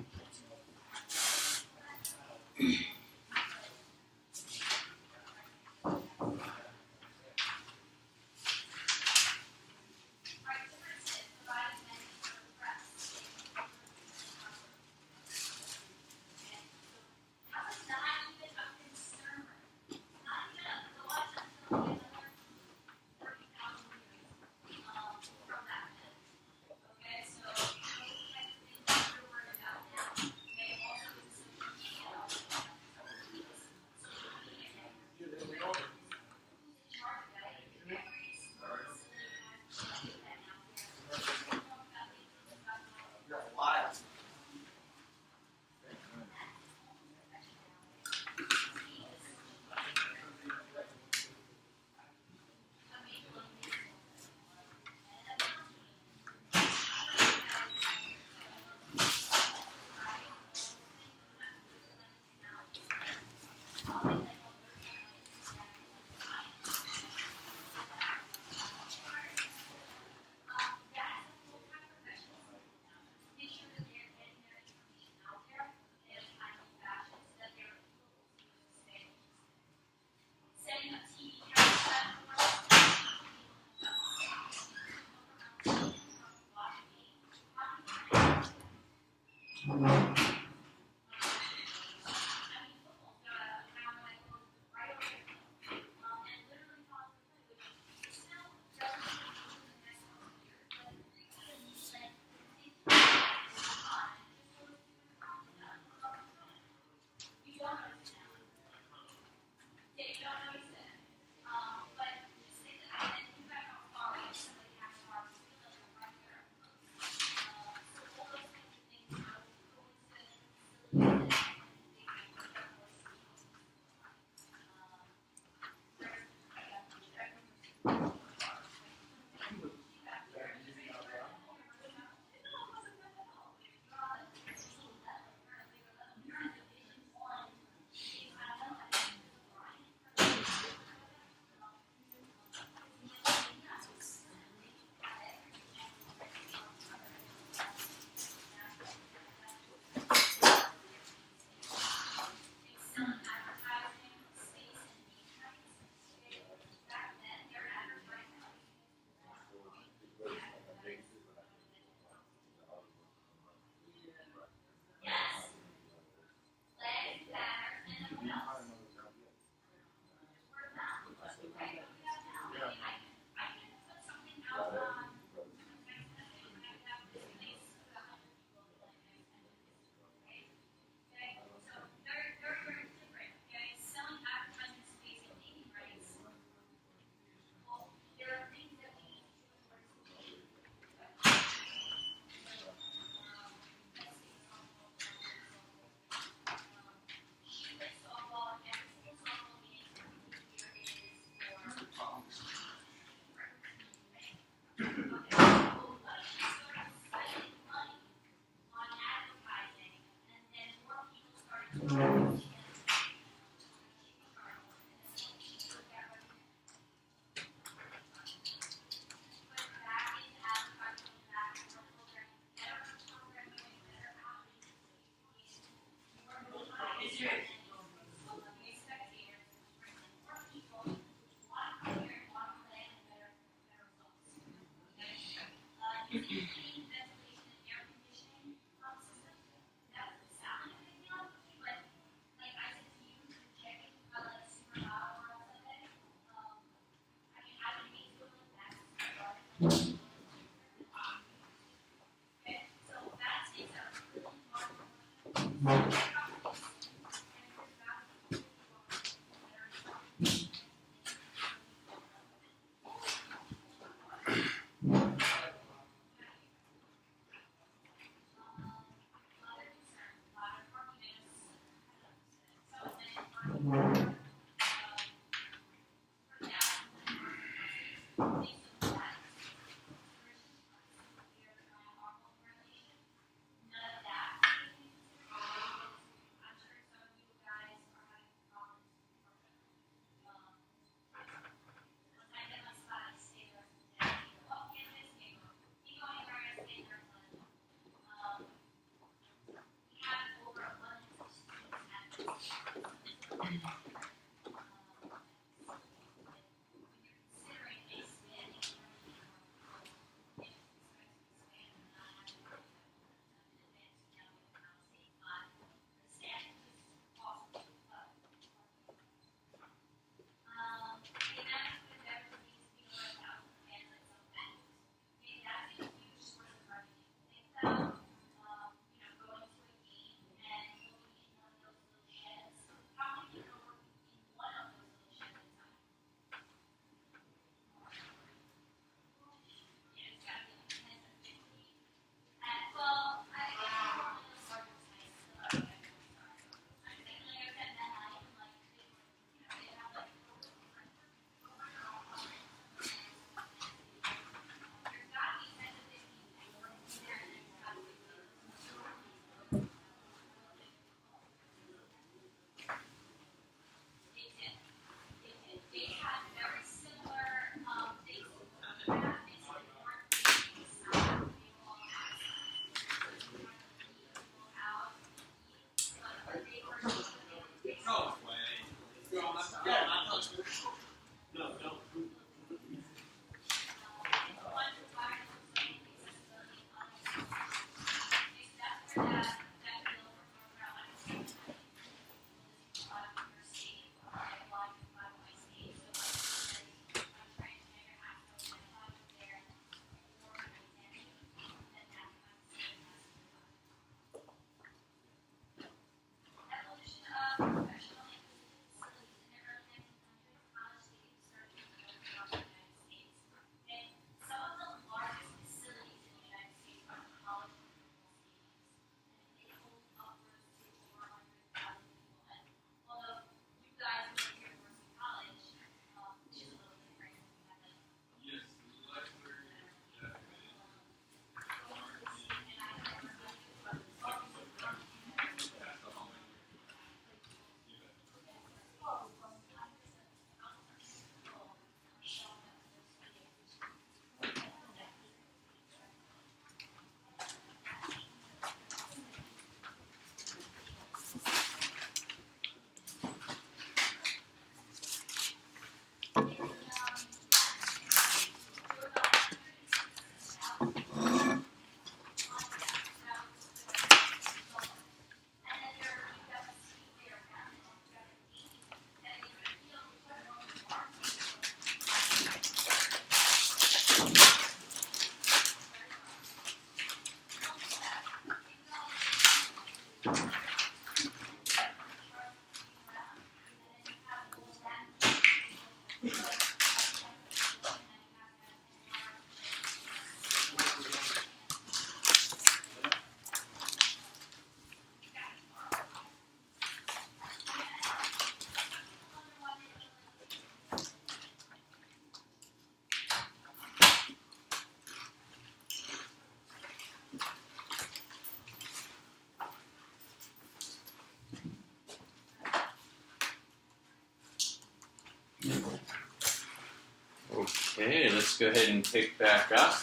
Okay, let's go ahead and pick back up.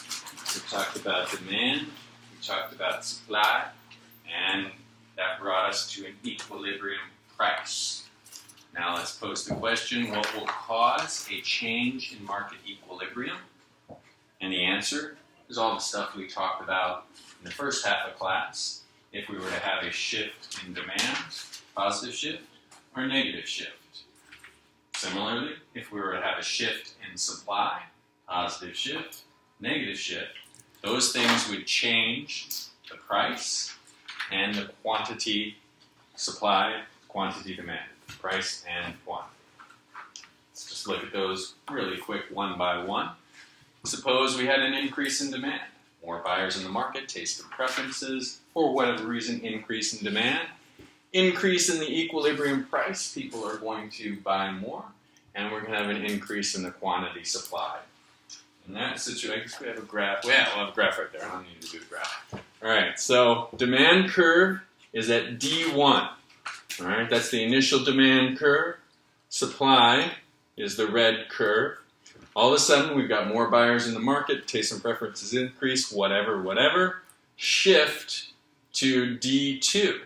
We talked about demand, we talked about supply, and that brought us to an equilibrium price. Now let's pose the question, what will cause a change in market equilibrium? And the answer is all the stuff we talked about in the first half of class. If we were to have a shift in demand, positive shift or negative shift. Similarly, if we were to have a shift in supply, positive shift, negative shift, those things would change the price and the quantity supply, quantity demanded, price and quantity. Let's just look at those really quick one by one. Suppose we had an increase in demand. More buyers in the market, taste of preferences, for whatever reason, increase in demand. Increase in the equilibrium price, people are going to buy more, and we're going to have an increase in the quantity supplied. In that situation, I guess we have a graph. Well, we'll have a graph right there. I don't need to do the graph. All right, so demand curve is at D1. All right, that's the initial demand curve. Supply is the red curve. All of a sudden, we've got more buyers in the market, taste and preferences increase, whatever. Shift to D2.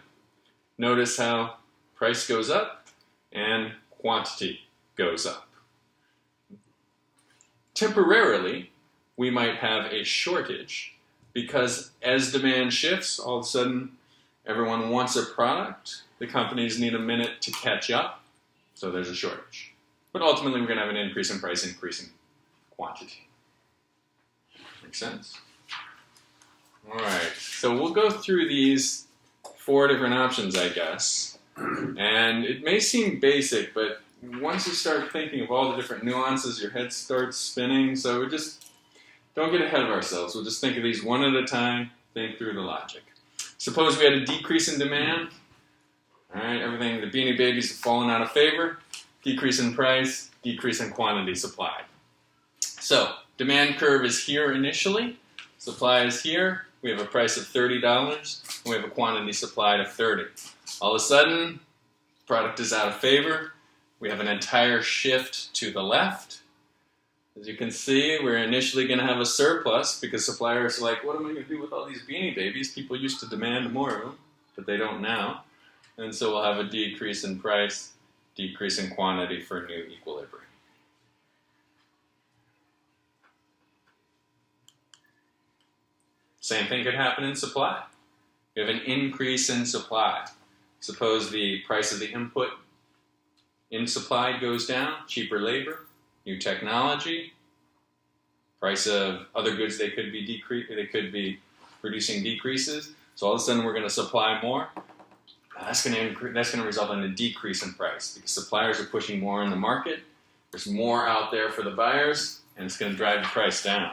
Notice how price goes up and quantity goes up. Temporarily, we might have a shortage because as demand shifts, all of a sudden everyone wants a product. The companies need a minute to catch up, so there's a shortage. But ultimately, we're going to have an increase in price, increase in quantity. Make sense? All right, so we'll go through these 4 different options, I guess. And it may seem basic, but once you start thinking of all the different nuances, your head starts spinning. So we just don't get ahead of ourselves. We'll just think of these one at a time, think through the logic. Suppose we had a decrease in demand. All right, everything, the Beanie Babies have fallen out of favor. Decrease in price, decrease in quantity supplied. So, demand curve is here initially. Supply is here. We have a price of $30, and we have a quantity supplied of 30. All of a sudden, product is out of favor. We have an entire shift to the left. As you can see, we're initially going to have a surplus because suppliers are like, what am I going to do with all these Beanie Babies? People used to demand more of them, but they don't now. And so we'll have a decrease in price, decrease in quantity for new equilibrium. Same thing could happen in supply. We have an increase in supply. Suppose the price of the input in supply goes down, cheaper labor, new technology, price of other goods they could be producing decreases. So all of a sudden we're going to supply more. That's going to result in a decrease in price because suppliers are pushing more in the market. There's more out there for the buyers, and it's going to drive the price down.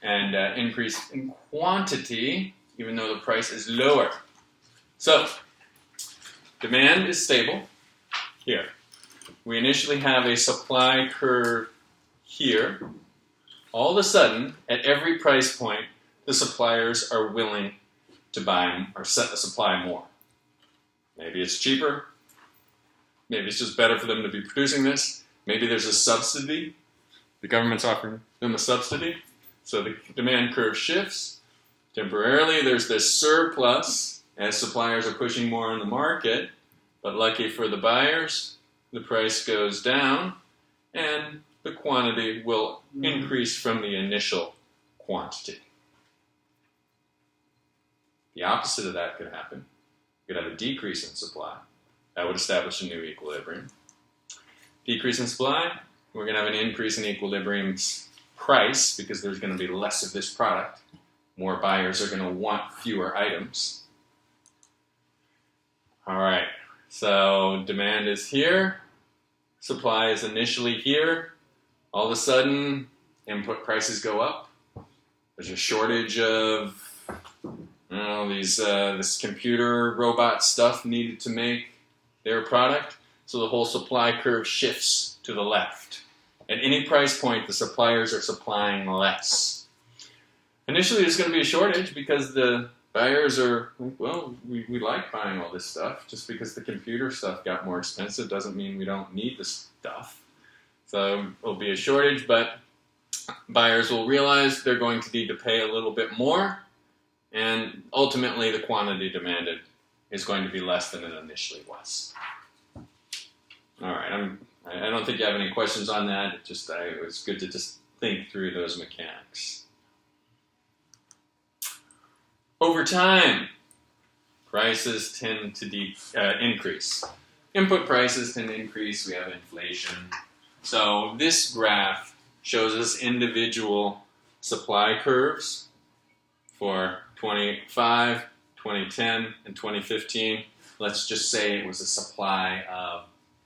And increase in quantity, even though the price is lower. So, demand is stable here. We initially have a supply curve here. All of a sudden, at every price point, the suppliers are willing to buy or supply more. Maybe it's cheaper. Maybe it's just better for them to be producing this. Maybe there's a subsidy. The government's offering them a subsidy. So the demand curve shifts. Temporarily, there's this surplus as suppliers are pushing more in the market. But lucky for the buyers, the price goes down and the quantity will increase from the initial quantity. The opposite of that could happen. You could have a decrease in supply. That would establish a new equilibrium. Decrease in supply, we're going to have an increase in equilibrium's price because there's going to be less of this product. More buyers are going to want fewer items. All right, so demand is here, supply is initially here. All of a sudden, input prices go up. There's a shortage of, this computer robot stuff needed to make their product. So the whole supply curve shifts to the left. At any price point, the suppliers are supplying less. Initially, there's going to be a shortage because the buyers are like, well, we like buying all this stuff. Just because the computer stuff got more expensive doesn't mean we don't need the stuff. So there'll be a shortage, but buyers will realize they're going to need to pay a little bit more, and ultimately the quantity demanded is going to be less than it initially was. All right, I don't think you have any questions on that. It was good to just think through those mechanics. Over time, prices tend to increase. Input prices tend to increase. We have inflation. So this graph shows us individual supply curves for 2005, 2010, and 2015. Let's just say it was a supply of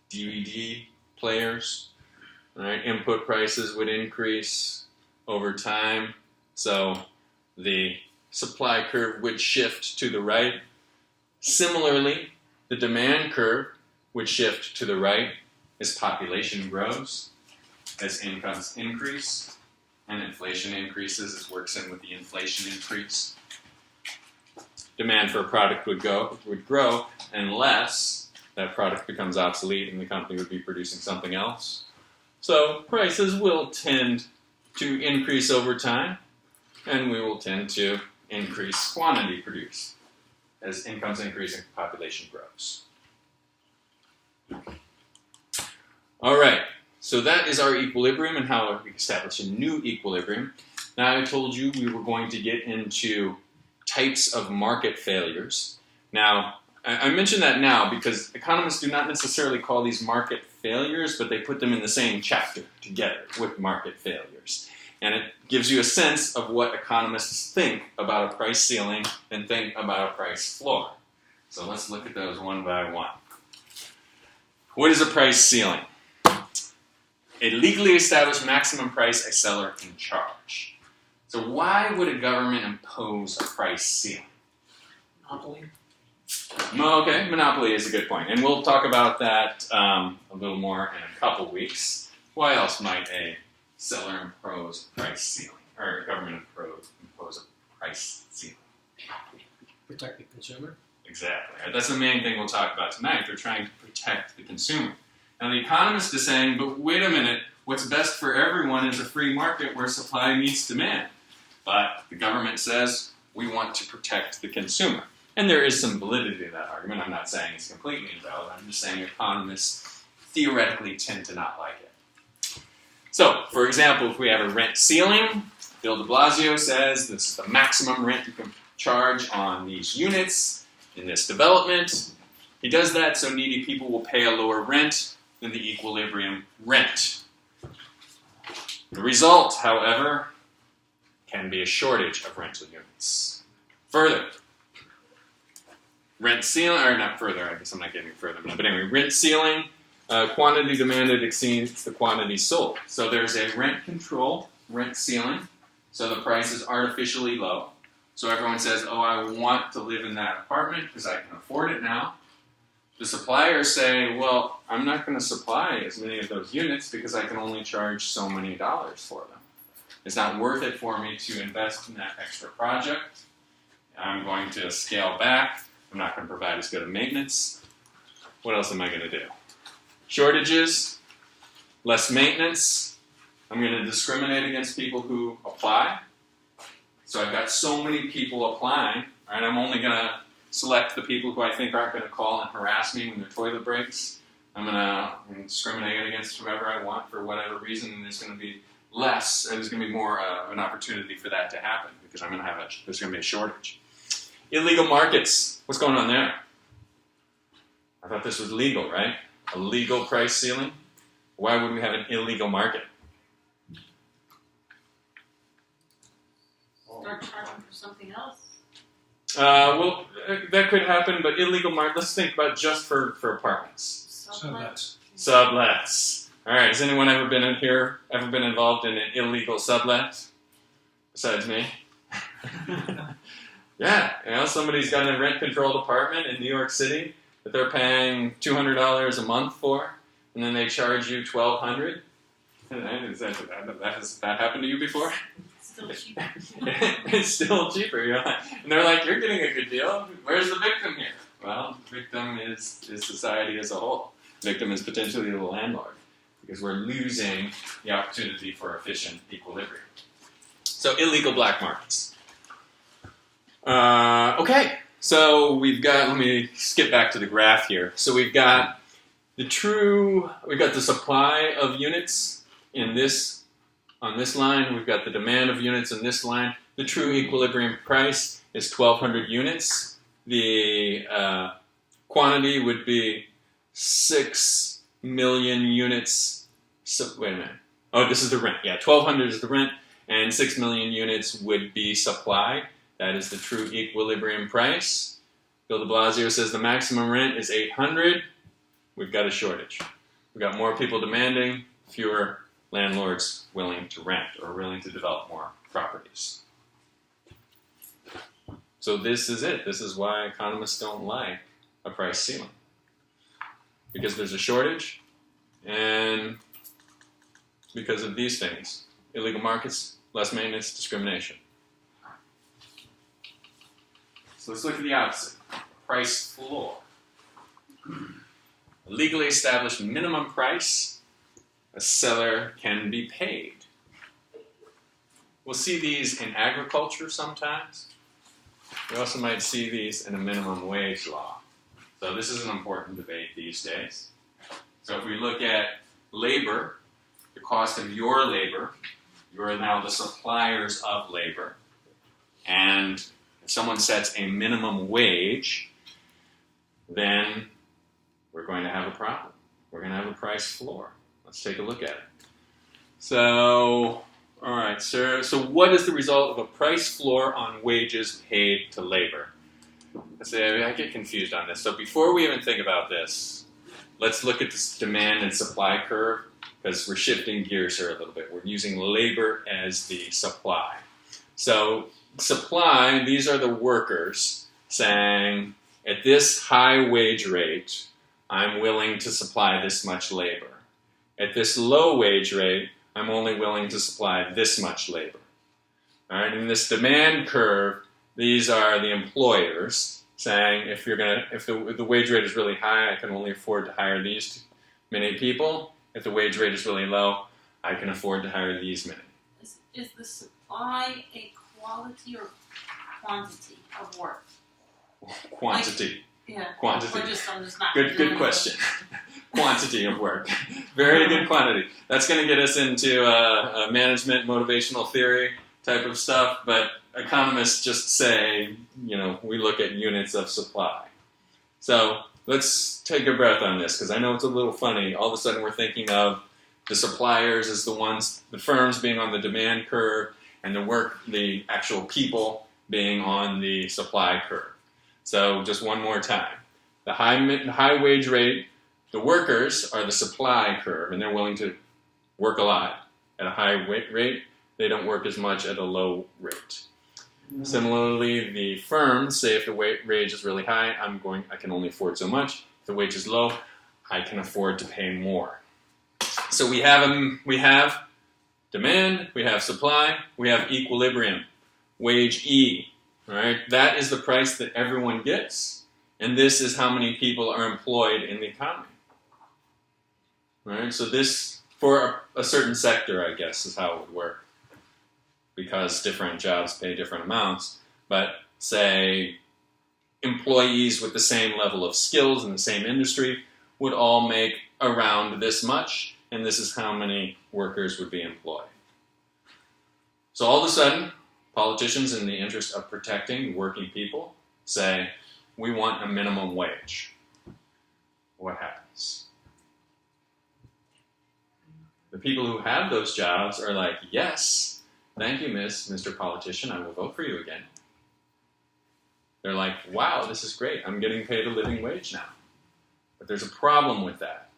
DVD players. All right, input prices would increase over time. So the supply curve would shift to the right. Similarly, the demand curve would shift to the right as population grows, as incomes increase, and inflation increases. It works in with the inflation increase. Demand for a product would grow unless that product becomes obsolete and the company would be producing something else. So prices will tend to increase over time, and we will tend to increase quantity produced as incomes increase and population grows. All right, so that is our equilibrium and how we establish a new equilibrium. Now I told you we were going to get into types of market failures. Now, I mention that now because economists do not necessarily call these market failures, but they put them in the same chapter together with market failures. And it gives you a sense of what economists think about a price ceiling and think about a price floor. So let's look at those one by one. What is a price ceiling? A legally established maximum price a seller can charge. So why would a government impose a price ceiling? Monopoly. Okay, monopoly is a good point. And we'll talk about that a little more in a couple weeks. Why else might a seller impose a price ceiling, or a government impose a price ceiling? Protect the consumer. Exactly. That's the main thing we'll talk about tonight. They're trying to protect the consumer. Now the economist is saying, but wait a minute, what's best for everyone is a free market where supply meets demand. But the government says, we want to protect the consumer. And there is some validity to that argument. I'm not saying it's completely invalid. I'm just saying economists theoretically tend to not like it. So, for example, if we have a rent ceiling, Bill de Blasio says this is the maximum rent you can charge on these units in this development. He does that so needy people will pay a lower rent than the equilibrium rent. The result, however, can be a shortage of rental units. Further, rent ceiling, or not further, I guess I'm not getting further, but anyway, rent ceiling, quantity demanded exceeds the quantity sold. So there's a rent control, rent ceiling, so the price is artificially low. So everyone says, oh, I want to live in that apartment because I can afford it now. The suppliers say, well, I'm not going to supply as many of those units because I can only charge so many dollars for them. It's not worth it for me to invest in that extra project. I'm going to scale back. I'm not going to provide as good a maintenance. What else am I going to do? Shortages, less maintenance. I'm going to discriminate against people who apply. So I've got so many people applying, right? I'm only going to select the people who I think aren't going to call and harass me when their toilet breaks. I'm going to discriminate against whoever I want for whatever reason, and there's going to be there's going to be more of an opportunity for that to happen because there's going to be a shortage. Illegal markets. What's going on there? I thought this was legal, right? A legal price ceiling? Why would we have an illegal market? Start charging for something else. That could happen, but illegal market. Let's think about just for apartments. So that's Sublets. All right. Has anyone ever been involved in an illegal sublet? Besides me. Yeah. Somebody's got a rent-controlled apartment in New York City that they're paying $200 a month for, and then they charge you $1,200. Has that happened to you before? Still cheaper. It's still cheaper. And they're like, you're getting a good deal. Where's the victim here? Well, the victim is society as a whole. The victim is potentially the landlord, because we're losing the opportunity for efficient equilibrium. So illegal black markets. Okay, so we've got, let me skip back to the graph here. So we've got the supply of units on this line. We've got the demand of units in this line. The true equilibrium price is 1,200 units. The quantity would be 6 million units. So, wait a minute. Oh, this is the rent. Yeah, 1,200 is the rent, and 6 million units would be supply. That is the true equilibrium price. Bill de Blasio says the maximum rent is 800. We've got a shortage. We've got more people demanding, fewer landlords willing to rent or willing to develop more properties. So this is it. This is why economists don't like a price ceiling. Because there's a shortage, and because of these things. Illegal markets, less maintenance, discrimination. So let's look at the opposite. Price floor. A legally established minimum price a seller can be paid. We'll see these in agriculture sometimes. We also might see these in a minimum wage law. So this is an important debate these days. So if we look at labor, the cost of your labor, you are now the suppliers of labor. And if someone sets a minimum wage, then we're going to have a problem. We're going to have a price floor. Let's take a look at it. So, all right, sir. So what is the result of a price floor on wages paid to labor? I get confused on this. So before we even think about this, let's look at this demand and supply curve, because we're shifting gears here a little bit. We're using labor as the supply. So supply, these are the workers saying, at this high wage rate, I'm willing to supply this much labor. At this low wage rate, I'm only willing to supply this much labor. All right, in this demand curve, these are the employers saying, if the wage rate is really high, I can only afford to hire these many people. If the wage rate is really low, I can afford to hire these many. Is the supply a quality or quantity of work? Quantity. Yeah. Quantity. I'm just not. Good question. Quantity of work. Very good quantity. That's going to get us into a management motivational theory type of stuff, but economists just say, we look at units of supply. So let's take a breath on this, because I know it's a little funny. All of a sudden we're thinking of the suppliers as the firms being on the demand curve, and the actual people being on the supply curve. So just one more time. The high wage rate, the workers are the supply curve, and they're willing to work a lot at a high rate. They don't work as much at a low rate. Mm-hmm. Similarly, the firms say if the wage is really high, I can only afford so much. If the wage is low, I can afford to pay more. So we have demand, we have supply, we have equilibrium, wage E. All right, that is the price that everyone gets, and this is how many people are employed in the economy. All right, so this, for a certain sector, I guess, is how it would work, because different jobs pay different amounts, but say employees with the same level of skills in the same industry would all make around this much, and this is how many workers would be employed. So all of a sudden, politicians, in the interest of protecting working people, say, we want a minimum wage. What happens? The people who have those jobs are like, yes, thank you, Mr. Politician, I will vote for you again. They're like, wow, this is great. I'm getting paid a living wage now. But there's a problem with that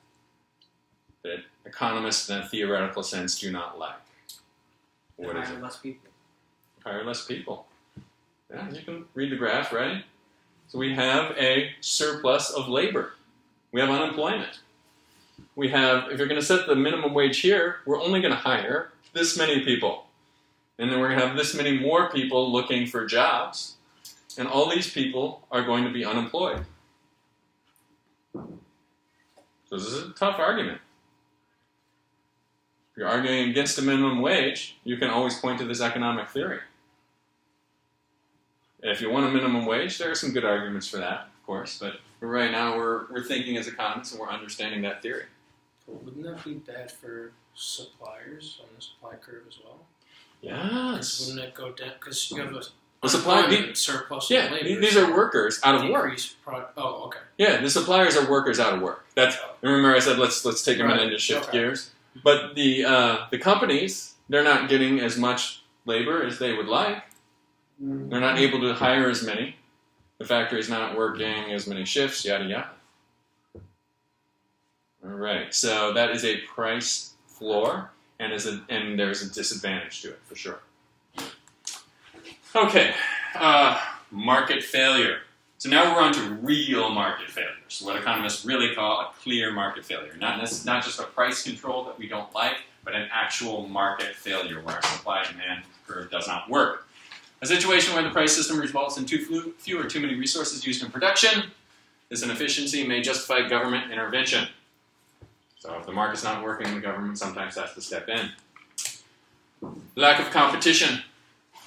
economists in a theoretical sense do not like. What is hire it? less people. Hire less people. Yeah, you can read the graph, right? So we have a surplus of labor. We have unemployment. We have, if you're going to set the minimum wage here, we're only going to hire this many people. And then we're going to have this many more people looking for jobs. And all these people are going to be unemployed. So this is a tough argument. If you're arguing against a minimum wage, you can always point to this economic theory. If you want a minimum wage, there are some good arguments for that, of course, but right now we're thinking as economists and we're understanding that theory. But wouldn't that be bad for suppliers on the supply curve as well? Yes. Wouldn't it go down? Because you have The supply, surplus yeah, of labor. these are workers out of work. Oh, okay. Yeah, the suppliers are workers out of work. That's, remember I said let's take a minute and just shift gears. But the companies, they're not getting as much labor as they would like. They're not able to hire as many. The factory's not working as many shifts, yada yada. All right, so that is a price floor, and there's a disadvantage to it for sure. Okay, market failure. So now we're on to real market failures, what economists really call a clear market failure. Not just a price control that we don't like, but an actual market failure where our supply-demand curve does not work. A situation where the price system results in too few or too many resources used in production. This inefficiency may justify government intervention. So if the market's not working, the government sometimes has to step in. Lack of competition.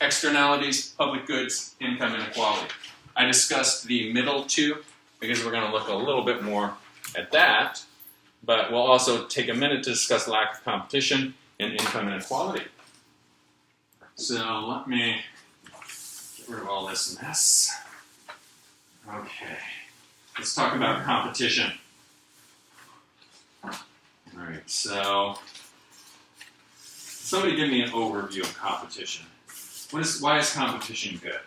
Externalities, public goods, income inequality. I discussed the middle two because we're going to look a little bit more at that, but we'll also take a minute to discuss lack of competition and income inequality. So let me get rid of all this mess. Okay, let's talk about competition. All right, so somebody give me an overview of competition. Why is competition good?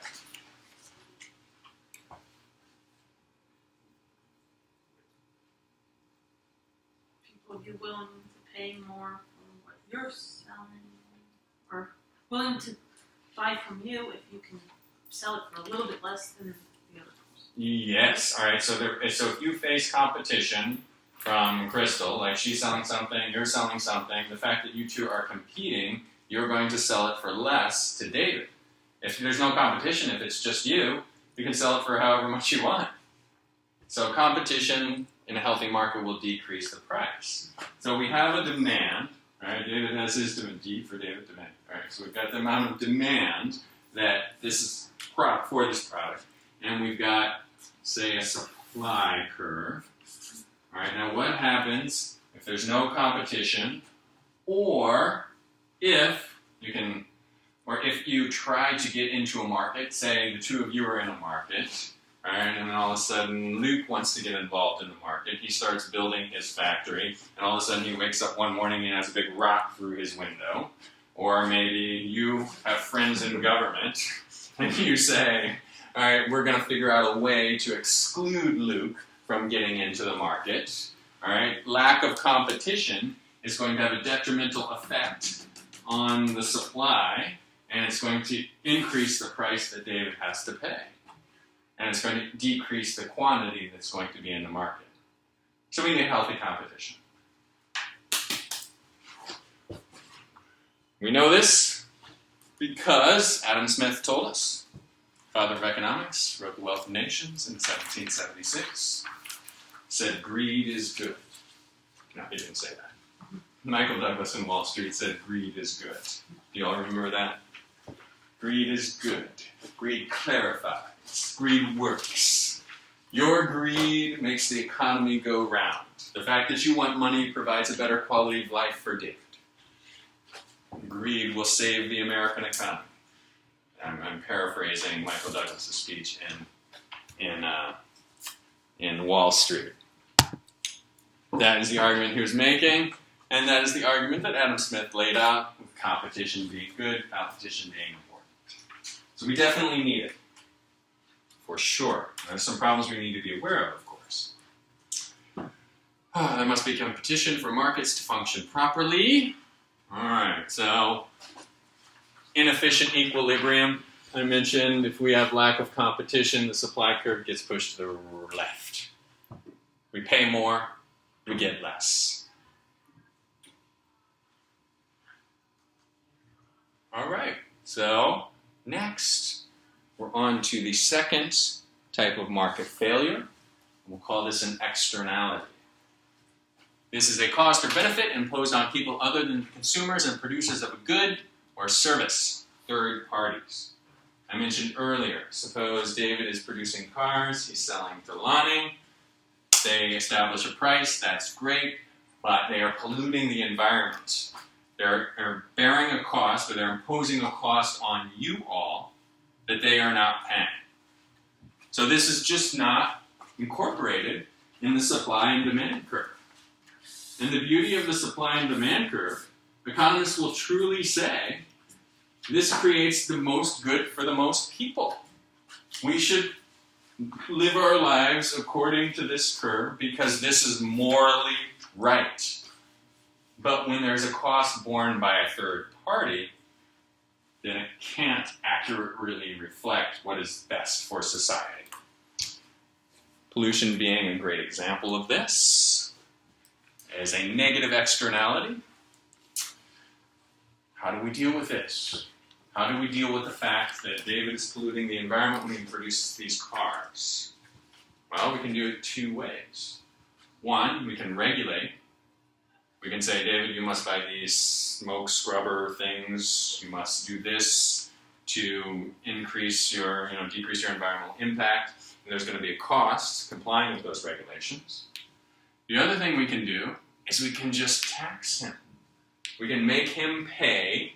People will be willing to pay more for what you're selling, or willing to buy from you if you can sell it for a little bit less than the other person. Yes. All right. So if you face competition from Crystal, like she's selling something, you're selling something, the fact that you two are competing, you're going to sell it for less to David. If there's no competition, if it's just you can sell it for however much you want. So competition in a healthy market will decrease the price. So we have a demand, right? David has his demand, D for David demand. All right, so we've got the amount of demand that this is for this product, and we've got, say, a supply curve. All right, now what happens if there's no competition, or if you try to get into a market, say the two of you are in a market, all right, and then all of a sudden Luke wants to get involved in the market. He starts building his factory, and all of a sudden he wakes up one morning and has a big rock through his window. Or maybe you have friends in government, and you say, all right, we're going to figure out a way to exclude Luke from getting into the market. All right, lack of competition is going to have a detrimental effect on the supply, and it's going to increase the price that David has to pay. And it's going to decrease the quantity that's going to be in the market. So we need healthy competition. We know this because Adam Smith told us. Father of economics, wrote The Wealth of Nations in 1776. Said greed is good. No, he didn't say that. Michael Douglas in Wall Street said greed is good. Do you all remember that? Greed is good. Greed clarifies. Greed works. Your greed makes the economy go round. The fact that you want money provides a better quality of life for David. Greed will save the American economy. I'm paraphrasing Michael Douglas' speech in Wall Street. That is the argument he was making, and that is the argument that Adam Smith laid out, with competition being good, competition being important. So we definitely need it for sure. There's some problems we need to be aware of course. There must be competition for markets to function properly. All right, so inefficient equilibrium. I mentioned if we have lack of competition, the supply curve gets pushed to the left. We pay more, we get less. All right, so next we're on to the second type of market failure. We'll call this an externality. This is a cost or benefit imposed on people other than consumers and producers of a good or service, third parties. I mentioned earlier, suppose David is producing cars, he's selling to Lonnie, they establish a price, that's great, but they are polluting the environment. They're bearing a cost, or they're imposing a cost on you all that they are not paying. So this is just not incorporated in the supply and demand curve. And the beauty of the supply and demand curve, economists will truly say, this creates the most good for the most people. We should live our lives according to this curve because this is morally right. But when there's a cost borne by a third party, then it can't accurately reflect what is best for society. Pollution being a great example of this. As a negative externality, how do we deal with this? How do we deal with the fact that David is polluting the environment when he produces these cars? Well, we can do it two ways. One, we can regulate. We can say, David, you must buy these smoke scrubber things. You must do this to increase your, decrease your environmental impact. And there's going to be a cost complying with those regulations. The other thing we can do is we can just tax him. We can make him pay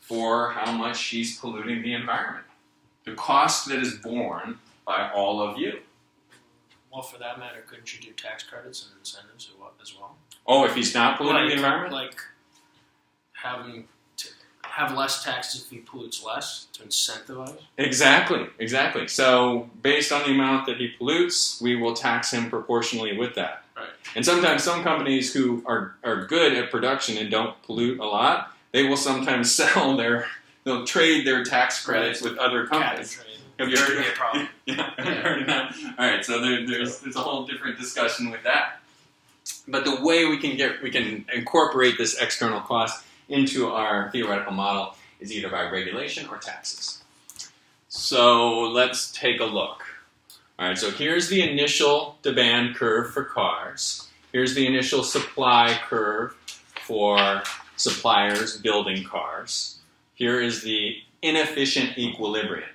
for how much he's polluting the environment. The cost that is borne by all of you. Well, for that matter, couldn't you do tax credits and incentives as well? Oh, if he's not polluting the environment? Like having to have less taxes if he pollutes less to incentivize? Exactly. So based on the amount that he pollutes, we will tax him proportionally with that. Right. And sometimes some companies who are good at production and don't pollute a lot, they will sometimes they'll trade their tax credits with other companies. Have you heard of it? Yeah, have you heard of that? All right, so there's a whole different discussion with that. But the way we can incorporate this external cost into our theoretical model is either by regulation or taxes. So let's take a look. All right, so here's the initial demand curve for cars. Here's the initial supply curve for suppliers building cars. Here is the inefficient equilibrium.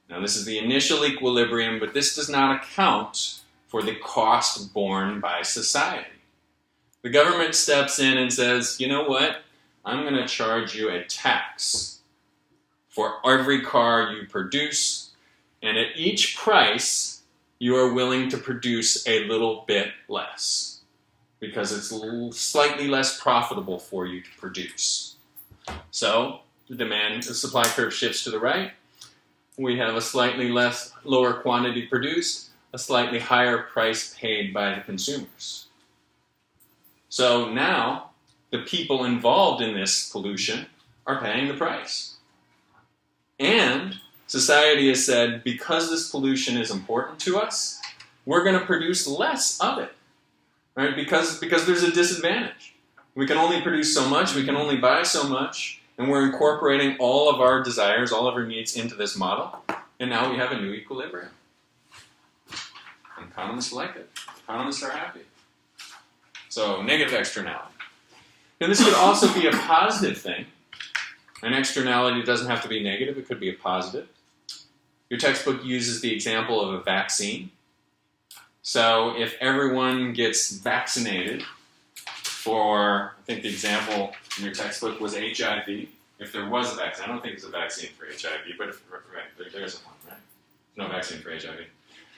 Now this is the initial equilibrium, but this does not account for the cost borne by society. The government steps in and says, you know what? I'm going to charge you a tax for every car you produce, and at each price, you are willing to produce a little bit less because it's slightly less profitable for you to produce. So the supply curve shifts to the right. We have a slightly lower quantity produced, a slightly higher price paid by the consumers. So now the people involved in this pollution are paying the price. And society has said, because this pollution is important to us, we're going to produce less of it. Right? Because there's a disadvantage. We can only produce so much, we can only buy so much, and we're incorporating all of our desires, all of our needs into this model, and now we have a new equilibrium. Economists like it. Economists are happy. So, negative externality. Now this could also be a positive thing. An externality doesn't have to be negative, it could be a positive. Your textbook uses the example of a vaccine. So if everyone gets vaccinated for, I think the example in your textbook was HIV. If there was a vaccine, I don't think there's a vaccine for HIV, but there isn't one, right? No vaccine for HIV.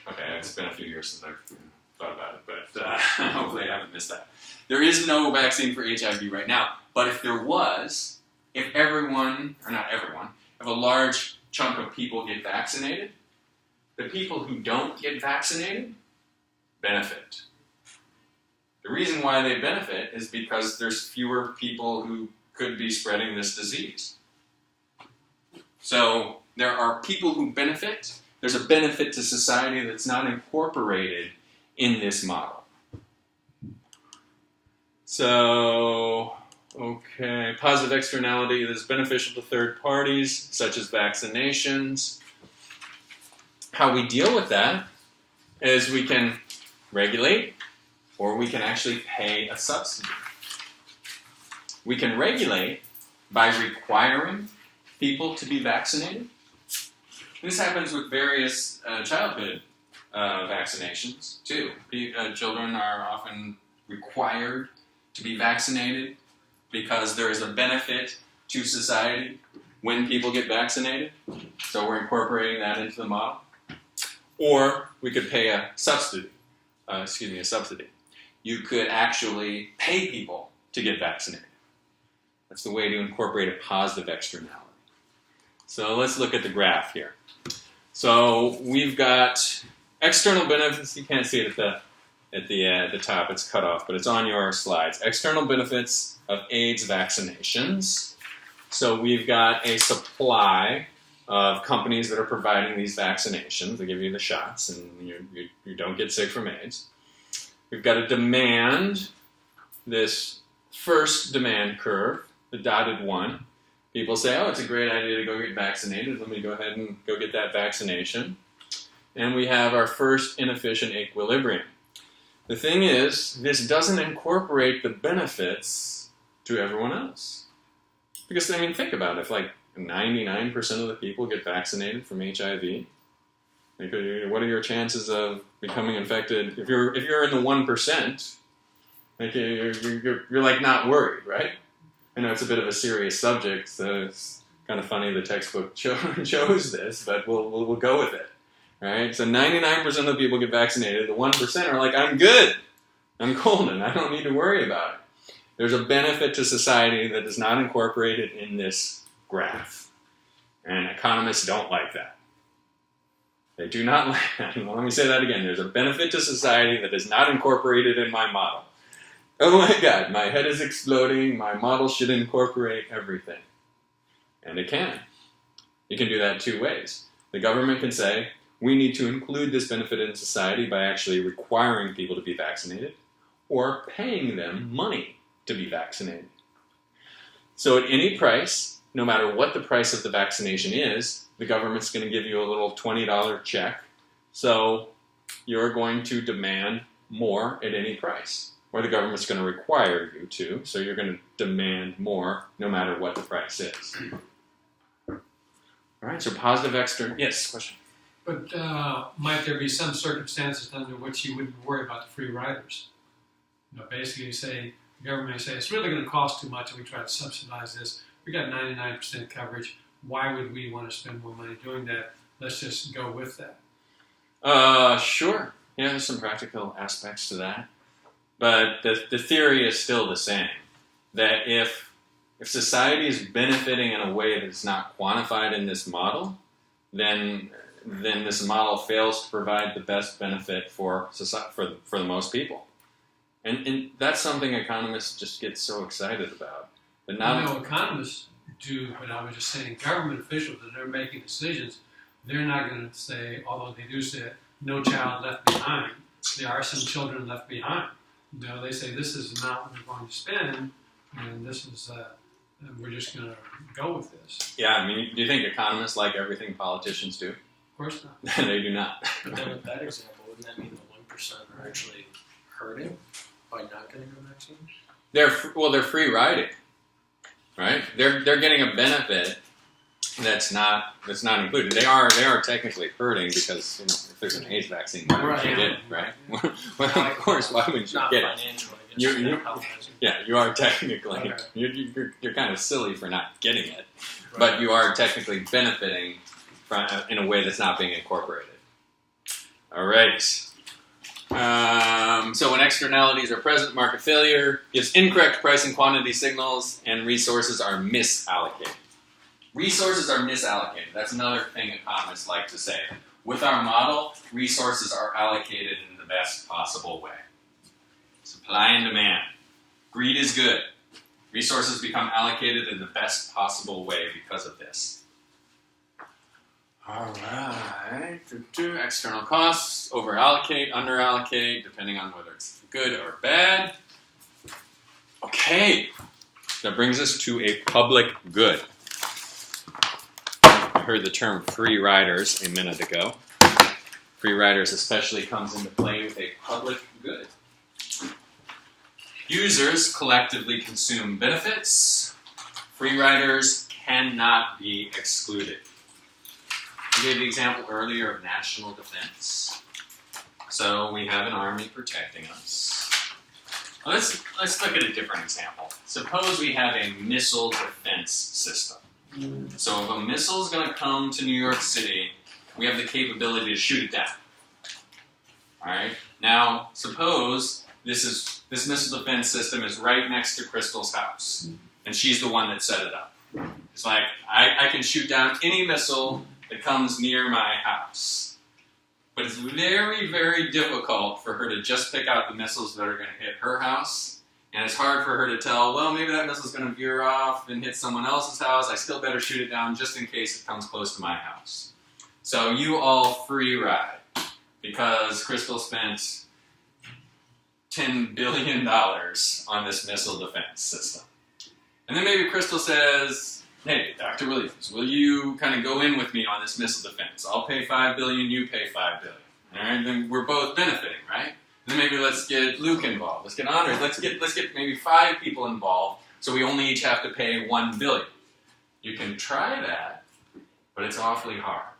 Okay, it's been a few years since I've thought about it, but hopefully I haven't missed that. There is no vaccine for HIV right now, but if there was, if everyone, or not everyone, if a large chunk of people get vaccinated, the people who don't get vaccinated benefit. The reason why they benefit is because there's fewer people who could be spreading this disease. So there are people who benefit. There's a benefit to society that's not incorporated in this model. So, okay, positive externality that is beneficial to third parties, such as vaccinations. How we deal with that is we can regulate, or we can actually pay a subsidy. We can regulate by requiring people to be vaccinated. This happens with various childhood vaccinations, too. Children are often required to be vaccinated because there is a benefit to society when people get vaccinated. So we're incorporating that into the model. Or we could pay a subsidy. A subsidy. You could actually pay people to get vaccinated. That's the way to incorporate a positive externality. So let's look at the graph here. So we've got external benefits. You can't see it at the top. It's cut off, but it's on your slides. External benefits of AIDS vaccinations. So we've got a supply of companies that are providing these vaccinations. They give you the shots, and you don't get sick from AIDS. We've got a demand, this first demand curve, the dotted one. People say, oh, it's a great idea to go get vaccinated. Let me go ahead and go get that vaccination. And we have our first inefficient equilibrium. The thing is, this doesn't incorporate the benefits to everyone else. Because, I mean, think about it. If, like, 99% of the people get vaccinated from HIV, like, what are your chances of becoming infected? If you're in the 1%, like, you're like not worried, right? I know it's a bit of a serious subject, so it's kind of funny the textbook chose this, but we'll go with it, right? So 99% of the people get vaccinated. The 1% are like, I'm good. I'm golden. I don't need to worry about it. There's a benefit to society that is not incorporated in this graph. And economists don't like that. They do not like that. Well, let me say that again. There's a benefit to society that is not incorporated in my model. Oh my God, my head is exploding. My model should incorporate everything. And it can. You can do that two ways. The government can say, we need to include this benefit in society by actually requiring people to be vaccinated or paying them money to be vaccinated. So at any price, no matter what the price of the vaccination is, the government's going to give you a little $20 check. So you're going to demand more at any price. Or the government's going to require you to, so you're going to demand more no matter what the price is. All right, so positive external. Yes, question? But might there be some circumstances under which you wouldn't worry about the free riders? You know, basically, the government may say, it's really going to cost too much and we try to subsidize this. We got 99% coverage. Why would we want to spend more money doing that? Let's just go with that. Sure. Yeah, there's some practical aspects to that. But the theory is still the same, that if society is benefiting in a way that's not quantified in this model, then this model fails to provide the best benefit for society, for the most people. And that's something economists just get so excited about. But now, economists do, but I was just saying government officials, that they're making decisions, they're not going to say, although they do say no child left behind, there are some children left behind. No, they say this is the amount we're going to spend, and this is we're just going to go with this. Yeah, I mean, do you think economists like everything politicians do? Of course not. They do not. But then with that example, wouldn't that mean the 1% are actually hurting by not getting a vaccine? They're free riding, right? They're getting a benefit that's not included. They are technically hurting because if there's an AIDS vaccine, why wouldn't you get it, right? Well, of course, why wouldn't you Not get it? financial, I guess. You are technically Okay. you're kind of silly for not getting it, Right. but you are technically benefiting from, in a way that's not being incorporated. All right. So when externalities are present, market failure gives incorrect price and quantity signals, and resources are misallocated. Resources are misallocated. That's another thing economists like to say. with our model, resources are allocated in the best possible way. Supply and demand. Greed is good. Resources become allocated in the best possible way because of this. All right. External costs, over-allocate, under-allocate, depending on whether it's good or bad. Okay. That brings us to a public good. I heard the term free riders a minute ago. Free riders especially comes into play with a public good. Users collectively consume benefits. Free riders cannot be excluded. I gave the example earlier of national defense. So we have an army protecting us. Well, let's look at a different example. Suppose we have a missile defense system. So if a missile is going to come to New York City, we have the capability to shoot it down. All right. Now, suppose this missile defense system is right next to Crystal's house, and she's the one that set it up. It's like I can shoot down any missile that comes near my house, but it's very, very difficult for her to just pick out the missiles that are going to hit her house. And it's hard for her to tell, well, maybe that missile's going to veer off and hit someone else's house. I still better shoot it down just in case it comes close to my house. So you all free ride because Crystal spent $10 billion on this missile defense system. And then maybe Crystal says, hey, Dr. Williams, will you kind of go in with me on this missile defense? I'll pay $5 billion, you pay $5 billion. All right, then we're both benefiting, right? Then maybe let's get Luke involved. Let's get Anders. Let's get maybe 5 people involved, so we only each have to pay $1 billion. You can try that, but it's awfully hard.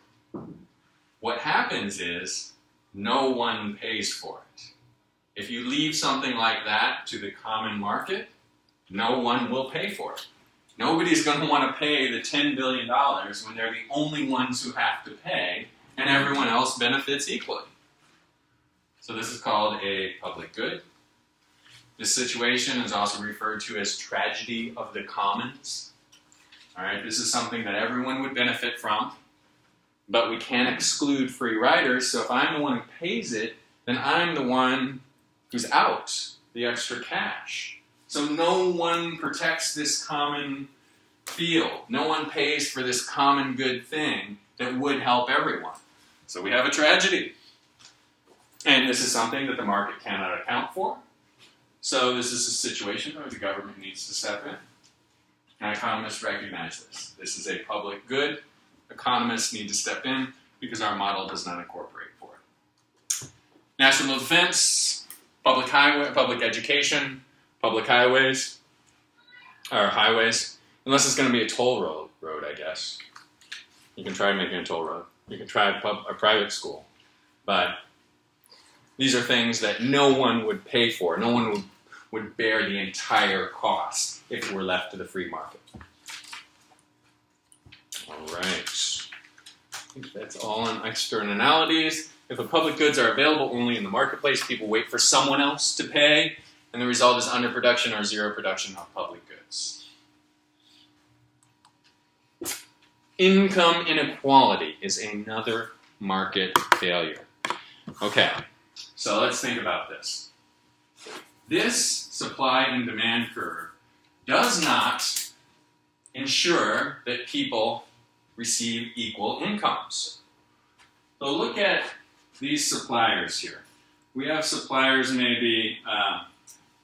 What happens is no one pays for it. If you leave something like that to the common market, no one will pay for it. Nobody's going to want to pay the $10 billion when they're the only ones who have to pay, and everyone else benefits equally. So this is called a public good. This situation is also referred to as tragedy of the commons. All right, this is something that everyone would benefit from, but we can't exclude free riders, so if I'm the one who pays it, then I'm the one who's out the extra cash. So no one protects this common field. No one pays for this common good thing that would help everyone. So we have a tragedy. And this is something that the market cannot account for. So this is a situation where the government needs to step in. And economists recognize this. This is a public good. Economists need to step in because our model does not incorporate for it. National defense, public highway, public education, public highways, or highways, unless it's going to be a toll road, I guess. You can try making a toll road. You can try a private school. But these are things that no one would pay for. No one would bear the entire cost if it were left to the free market. All right. I think that's all on externalities. If the public goods are available only in the marketplace, people wait for someone else to pay, and the result is underproduction or zero production of public goods. Income inequality is another market failure. Okay, so let's think about this. This supply and demand curve does not ensure that people receive equal incomes. So look at these suppliers here. We have suppliers maybe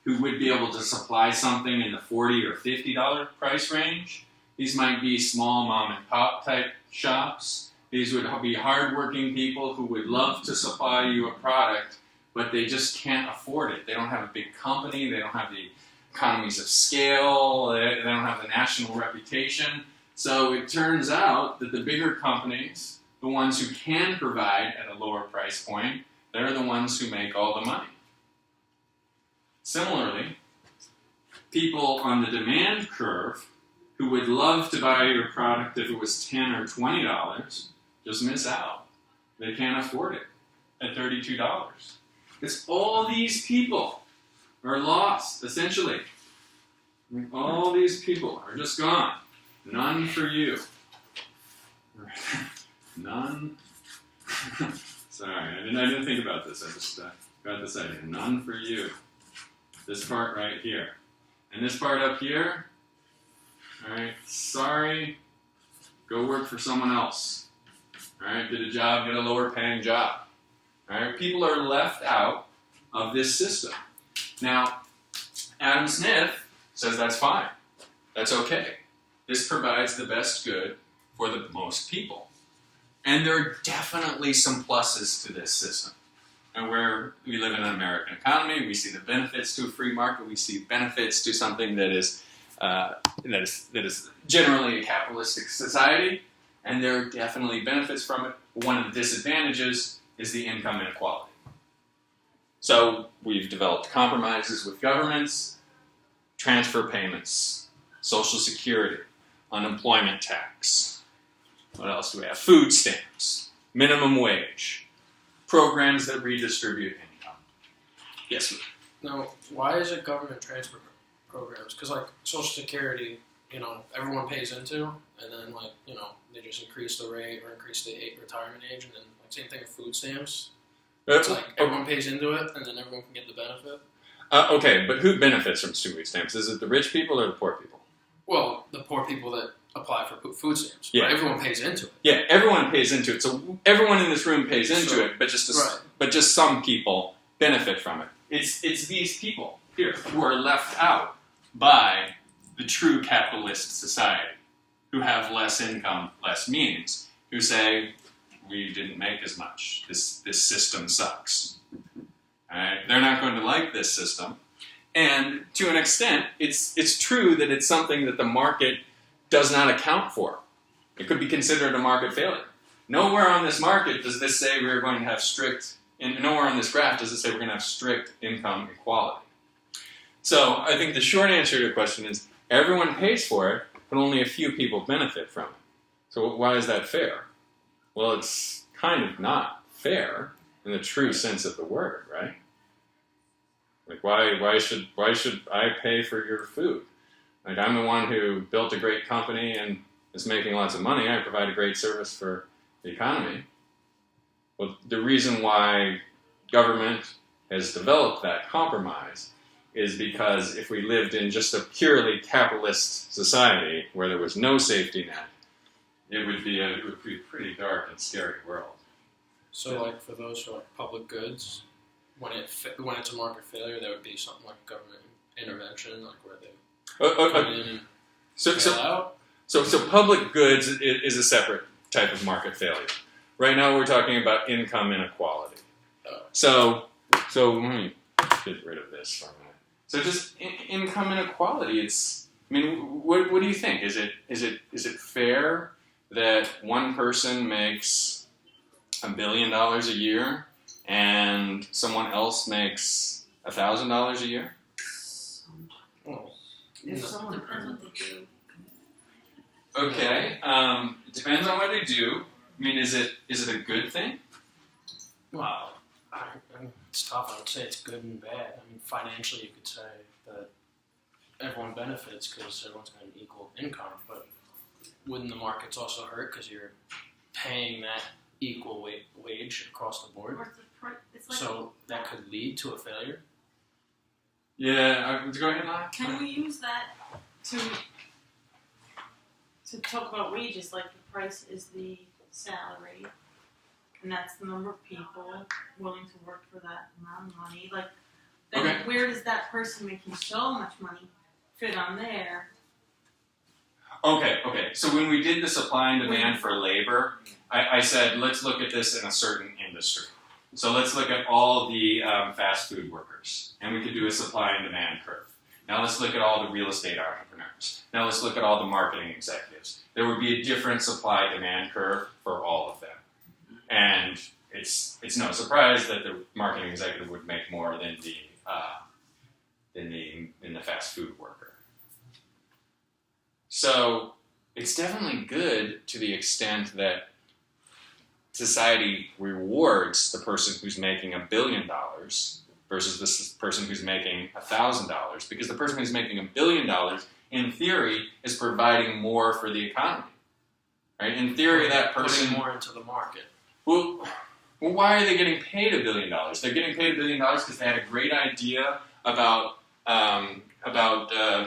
who would be able to supply something in the $40 or $50 price range. These might be small mom and pop type shops. These would be hardworking people who would love to supply you a product, but they just can't afford it. They don't have a big company. They don't have the economies of scale. They don't have the national reputation. So it turns out that the bigger companies, the ones who can provide at a lower price point, they're the ones who make all the money. Similarly, people on the demand curve who would love to buy your product if it was $10 or $20 just miss out. They can't afford it at $32. It's all these people are lost, essentially. All these people are just gone. None for you. None Sorry, I didn't think about this. I just got this idea. None for you. This part right here. And this part up here, all right, sorry, go work for someone else. All right, get a job, get a lower paying job. All right, people are left out of this system. Now, Adam Smith says that's fine. That's okay. This provides the best good for the most people. And there are definitely some pluses to this system. And where we live in an American economy, we see the benefits to a free market. We see benefits to something that is generally a capitalistic society, and there are definitely benefits from it. One of the disadvantages is the income inequality. So we've developed compromises with governments, transfer payments, Social Security, unemployment tax. What else do we have? Food stamps, minimum wage, programs that redistribute income. Yes, ma'am. Now, why is it government transfer programs? Because like Social Security, everyone pays into, and then they just increase the rate or increase the retirement age, and then same thing with food stamps. It's like everyone pays into it, and then everyone can get the benefit. Okay, but who benefits from food stamps? Is it the rich people or the poor people? Well, the poor people that apply for food stamps. Yeah, but everyone pays into it. Yeah, everyone pays into it. So everyone in this room pays into it, but just some people benefit from it. It's these people here who are left out by the true capitalist society, who have less income, less means, who say, we didn't make as much. This system sucks. All right? They're not going to like this system. And to an extent, it's true that it's something that the market does not account for. It could be considered a market failure. Nowhere on this market does this say we're going to have nowhere on this graph does it say we're going to have strict income equality. So I think the short answer to your question is everyone pays for it, but only a few people benefit from it. So why is that fair? Well, it's kind of not fair in the true sense of the word, right? Like why should I pay for your food? Like I'm the one who built a great company and is making lots of money. I provide a great service for the economy. Well, the reason why government has developed that compromise is because if we lived in just a purely capitalist society where there was no safety net, it would be a pretty dark and scary world. So, like for those who are like public goods, when it's a market failure, there would be something like government intervention, like where they come in and bail out. So public goods is a separate type of market failure. Right now, we're talking about income inequality. So let me get rid of this for a minute. So just income inequality. What do you think? Is it fair that one person makes $1 billion a year and someone else makes $1,000 a year? If someone depends what they do. Okay. It depends on what they do. I mean, is it a good thing? Well, it's tough. I would say it's good and bad. I mean, financially, you could say that everyone benefits because everyone's got an equal income, but wouldn't the markets also hurt because you're paying that equal wage across the board? So that could lead to a failure? Yeah, go ahead, Lana. Can we use that to talk about wages? Like the price is the salary, and that's the number of people willing to work for that amount of money. Like, then where does that person making so much money fit on there? Okay. So when we did the supply and demand for labor, I said, let's look at this in a certain industry. So let's look at all the fast food workers, and we could do a supply and demand curve. Now let's look at all the real estate entrepreneurs. Now let's look at all the marketing executives. There would be a different supply-demand curve for all of them. And it's no surprise that the marketing executive would make more than the fast food worker. So it's definitely good to the extent that society rewards the person who's making $1 billion versus this person who's making $1,000, because the person who's making $1 billion, in theory, is providing more for the economy. Right? In theory, that person putting more into the market. Well, Well, why are they getting paid $1 billion? They're getting paid $1 billion because they had a great idea about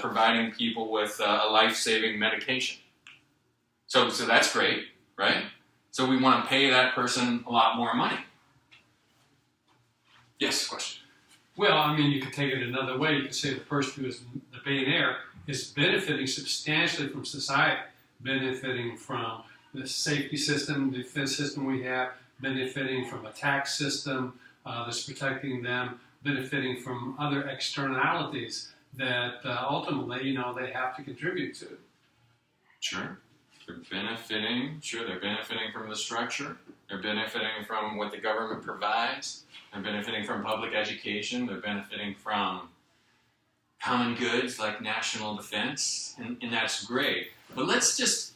providing people with a life-saving medication. So that's great, right? So we want to pay that person a lot more money. Yes, question. Well, I mean, you could take it another way. You could say the person who is the billionaire is benefiting substantially from society, benefiting from the safety system, the defense system we have, benefiting from a tax system that's protecting them, benefiting from other externalities that ultimately, they have to contribute to. Sure. They're benefiting from the structure. They're benefiting from what the government provides. They're benefiting from public education. They're benefiting from common goods like national defense, and that's great. But let's just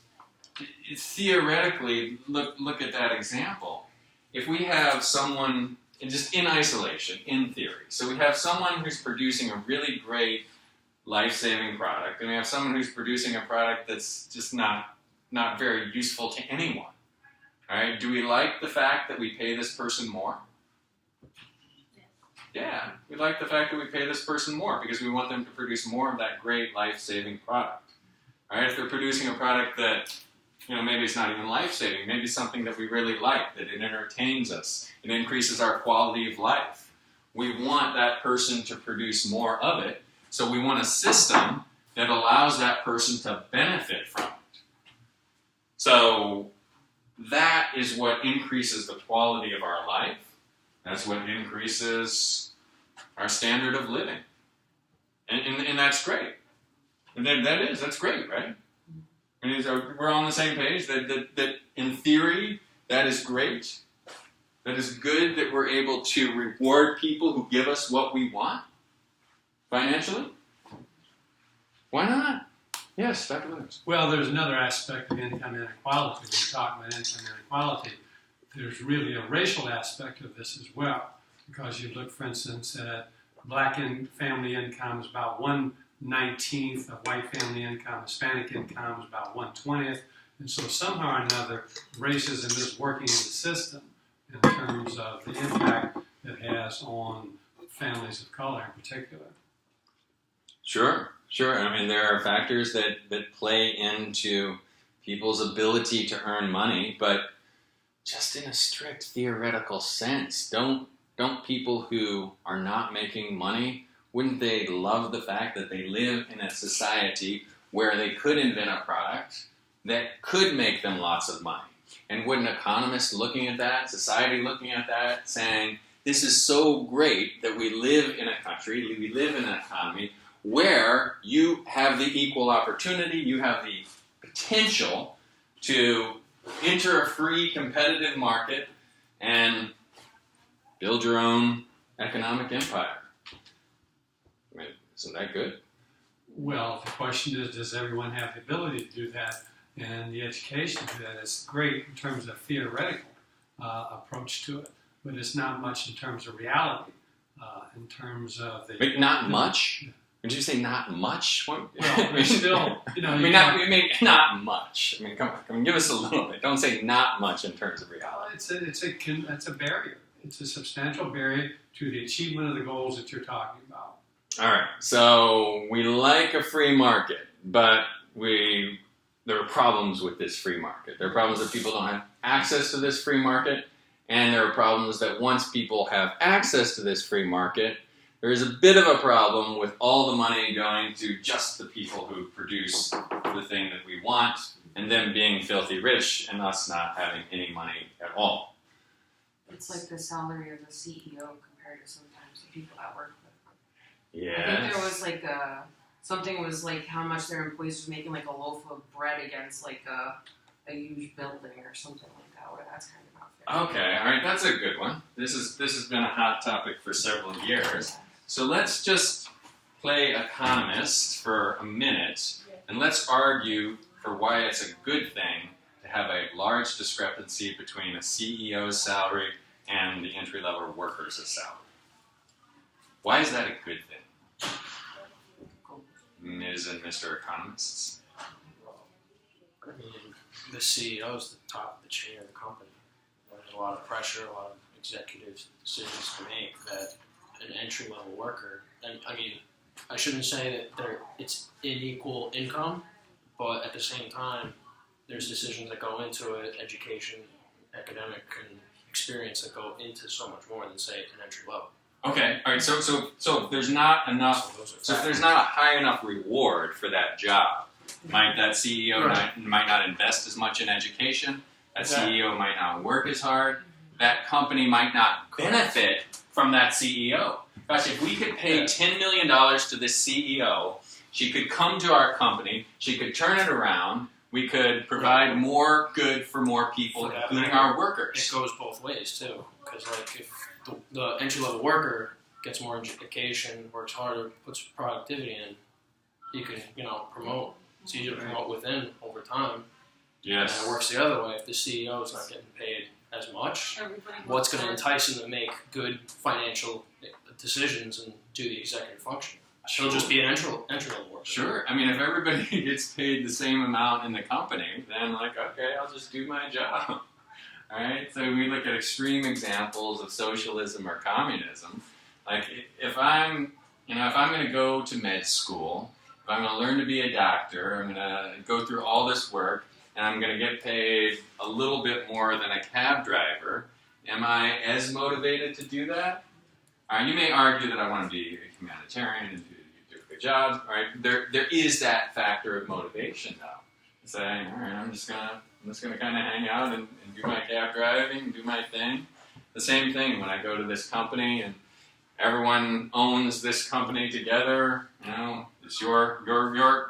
theoretically look at that example. If we have someone, just in isolation, in theory, so we have someone who's producing a really great life-saving product, and we have someone who's producing a product that's just not very useful to anyone. All right? Do we like the fact that we pay this person more? Yeah, we like the fact that we pay this person more because we want them to produce more of that great life-saving product. All right? If they're producing a product that, maybe it's not even life-saving, maybe something that we really like, that it entertains us, it increases our quality of life. We want that person to produce more of it, so we want a system that allows that person to benefit from it. So that is what increases the quality of our life. That's what increases our standard of living. And that's great. And that's great, right? I mean, we're all on the same page that in theory, that is great. That is good that we're able to reward people who give us what we want financially. Why not? Yes, Dr. Williams. Well, there's another aspect of income inequality. When you talk about income inequality, there's really a racial aspect of this as well. Because you look, for instance, at black family income is about 1/19 of white family income, Hispanic income is about 1/20. And so somehow or another, racism is working in the system in terms of the impact it has on families of color in particular. Sure. I mean, there are factors that play into people's ability to earn money, but just in a strict theoretical sense, don't people who are not making money, wouldn't they love the fact that they live in a society where they could invent a product that could make them lots of money? And wouldn't economists looking at that, society looking at that, saying, this is so great that we live in a country, we live in an economy where you have the equal opportunity, you have the potential to enter a free competitive market and build your own economic empire. I mean, isn't that good? Well, the question is, does everyone have the ability to do that? And the education to that is great in terms of theoretical approach to it, but it's not much in terms of reality, in terms of the... Wait, not much? Would you say not much? Well, still, not much. I mean, come on, give us a little bit. Don't say not much in terms of reality. It's a barrier. It's a substantial barrier to the achievement of the goals that you're talking about. All right, so we like a free market, but there are problems with this free market. There are problems that people don't have access to this free market, and there are problems that once people have access to this free market, there is a bit of a problem with all the money going to just the people who produce the thing that we want, and them being filthy rich, and us not having any money at all. It's like the salary of the CEO compared to sometimes the people that work with. Yeah. I think there was like something was like how much their employees were making like a loaf of bread against like a huge building or something like that, where that's kind of not fair. Okay, all right, that's a good one. This has been a hot topic for several years. So let's just play economist for a minute, and let's argue for why it's a good thing to have a large discrepancy between a CEO's salary and the entry-level worker's salary. Why is that a good thing? Ms. and Mr. Economists? I mean, the CEO is the top of the chain of the company. There's a lot of pressure, a lot of executive decisions to make that an entry level worker, and I mean, I shouldn't say that it's unequal income, but at the same time, there's decisions that go into it, education, academic, and experience that go into so much more than say an entry level. Okay, all right. So if there's not enough, so if there's not a high enough reward for that job, might that CEO might not invest as much in education. That CEO might not work as hard. That company might not benefit from that CEO. Gosh, if we could pay $10 million to this CEO, she could come to our company, she could turn it around, we could provide more good for more people, including our workers. It goes both ways too, because like if the entry level worker gets more education, works harder, puts productivity in, you can promote. It's easier to promote within over time. Yes. And it works the other way. If the CEO is not getting paid as much, what's going to entice him to make good financial decisions and do the executive function? He'll just be an entry level worker. Sure. I mean, if everybody gets paid the same amount in the company, then okay, I'll just do my job. All right. So we look at extreme examples of socialism or communism. Like if I'm going to go to med school, if I'm going to learn to be a doctor, I'm going to go through all this work, and I'm going to get paid a little bit more than a cab driver. Am I as motivated to do that? You may argue that I want to be a humanitarian and do a good job. All right, there is that factor of motivation, though. Saying, all right, I'm just gonna kind of hang out and do my cab driving and do my thing. The same thing when I go to this company and everyone owns this company together. It's your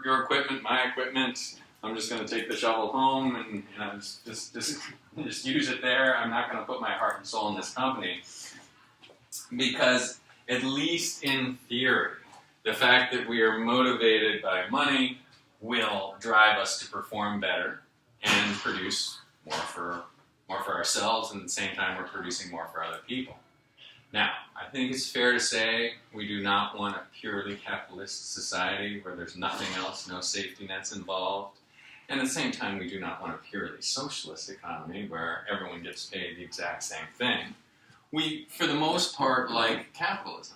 equipment, my equipment. I'm just going to take the shovel home and just use it there. I'm not going to put my heart and soul in this company. Because at least in theory, the fact that we are motivated by money will drive us to perform better and produce more for ourselves, and at the same time we're producing more for other people. Now, I think it's fair to say we do not want a purely capitalist society where there's nothing else, no safety nets involved. And at the same time, we do not want a purely socialist economy where everyone gets paid the exact same thing. We, for the most part, like capitalism.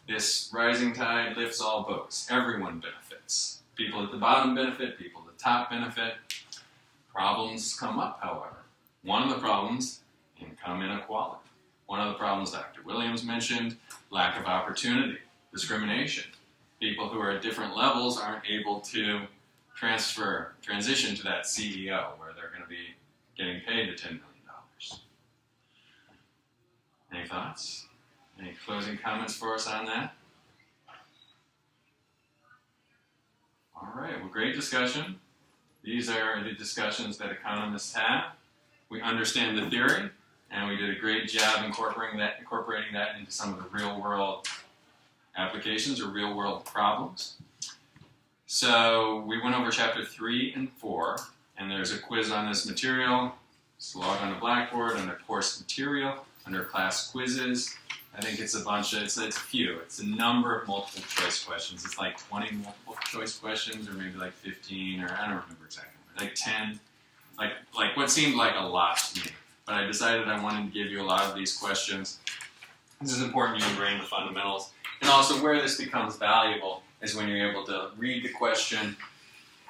This rising tide lifts all boats. Everyone benefits. People at the bottom benefit, people at the top benefit. Problems come up, however. One of the problems, income inequality. One of the problems Dr. Williams mentioned, lack of opportunity, discrimination. People who are at different levels aren't able to transition to that CEO where they're going to be getting paid the $10 million. Any thoughts? Any closing comments for us on that? All right, well, great discussion. These are the discussions that economists have. We understand the theory, and we did a great job incorporating that into some of the real-world applications or real-world problems. So we went over chapter 3 and 4, and there's a quiz on this material. Just log on to Blackboard under course material, under class quizzes. I think it's a bunch of, it's a few. It's a number of multiple choice questions. It's like 20 multiple choice questions, or maybe like 15, or I don't remember exactly. Like 10. Like what seemed like a lot to me. But I decided I wanted to give you a lot of these questions. This is important you ingrain the fundamentals. And also where this becomes valuable is when you're able to read the question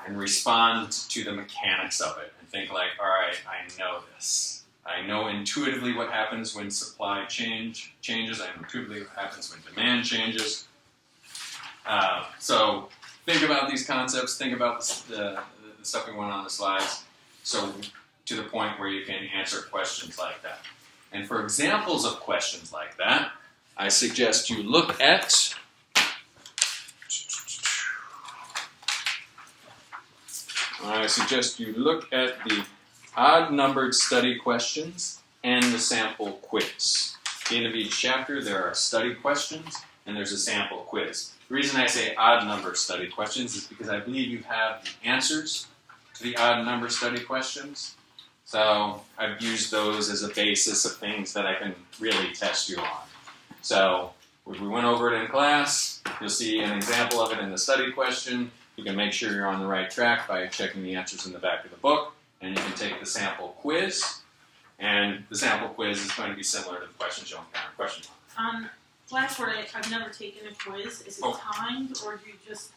and respond to the mechanics of it. And think like, all right, I know this. I know intuitively what happens when supply changes. I know intuitively what happens when demand changes. So think about these concepts. Think about the stuff we went on the slides. So to the point where you can answer questions like that. And for examples of questions like that, I suggest you look at the odd-numbered study questions and the sample quiz. At the end of each chapter, there are study questions and there's a sample quiz. The reason I say odd-numbered study questions is because I believe you have the answers to the odd-numbered study questions. So I've used those as a basis of things that I can really test you on. So if we went over it in class, you'll see an example of it in the study question. You can make sure you're on the right track by checking the answers in the back of the book. And you can take the sample quiz. And the sample quiz is going to be similar to the questions you'll encounter. Question one. Blackboard, I've never taken a quiz. Is it timed, or do you just?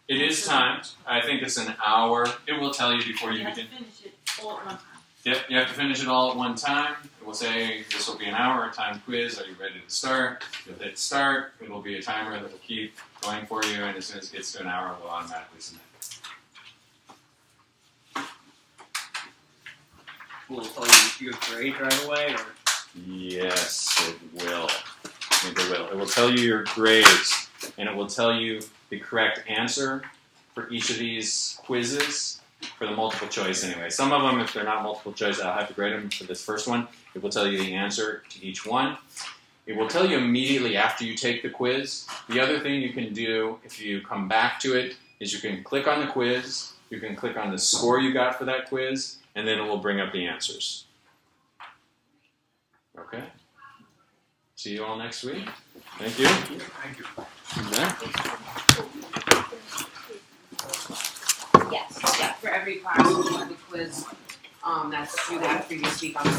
It is timed. I think it's an hour. It will tell you before you have begin. to finish it all at one time. Yep, you have to finish it all at one time. It will say this will be an hour timed quiz. Are you ready to start? You'll hit start. It will be a timer that will keep going for you, and as soon as it gets to an hour, it will automatically submit. Will it tell you your grade right away, or? Yes, it will. It will tell you your grades, and it will tell you the correct answer for each of these quizzes for the multiple choice anyway. Some of them, if they're not multiple choice, I'll have to grade them. For this first one, it will tell you the answer to each one. It will tell you immediately after you take the quiz. The other thing you can do if you come back to it is you can click on the quiz, you can click on the score you got for that quiz, and then it will bring up the answers. Okay? See you all next week. Thank you. Thank you. Yes, yeah, for every class, we have a quiz, that's due that previous week on the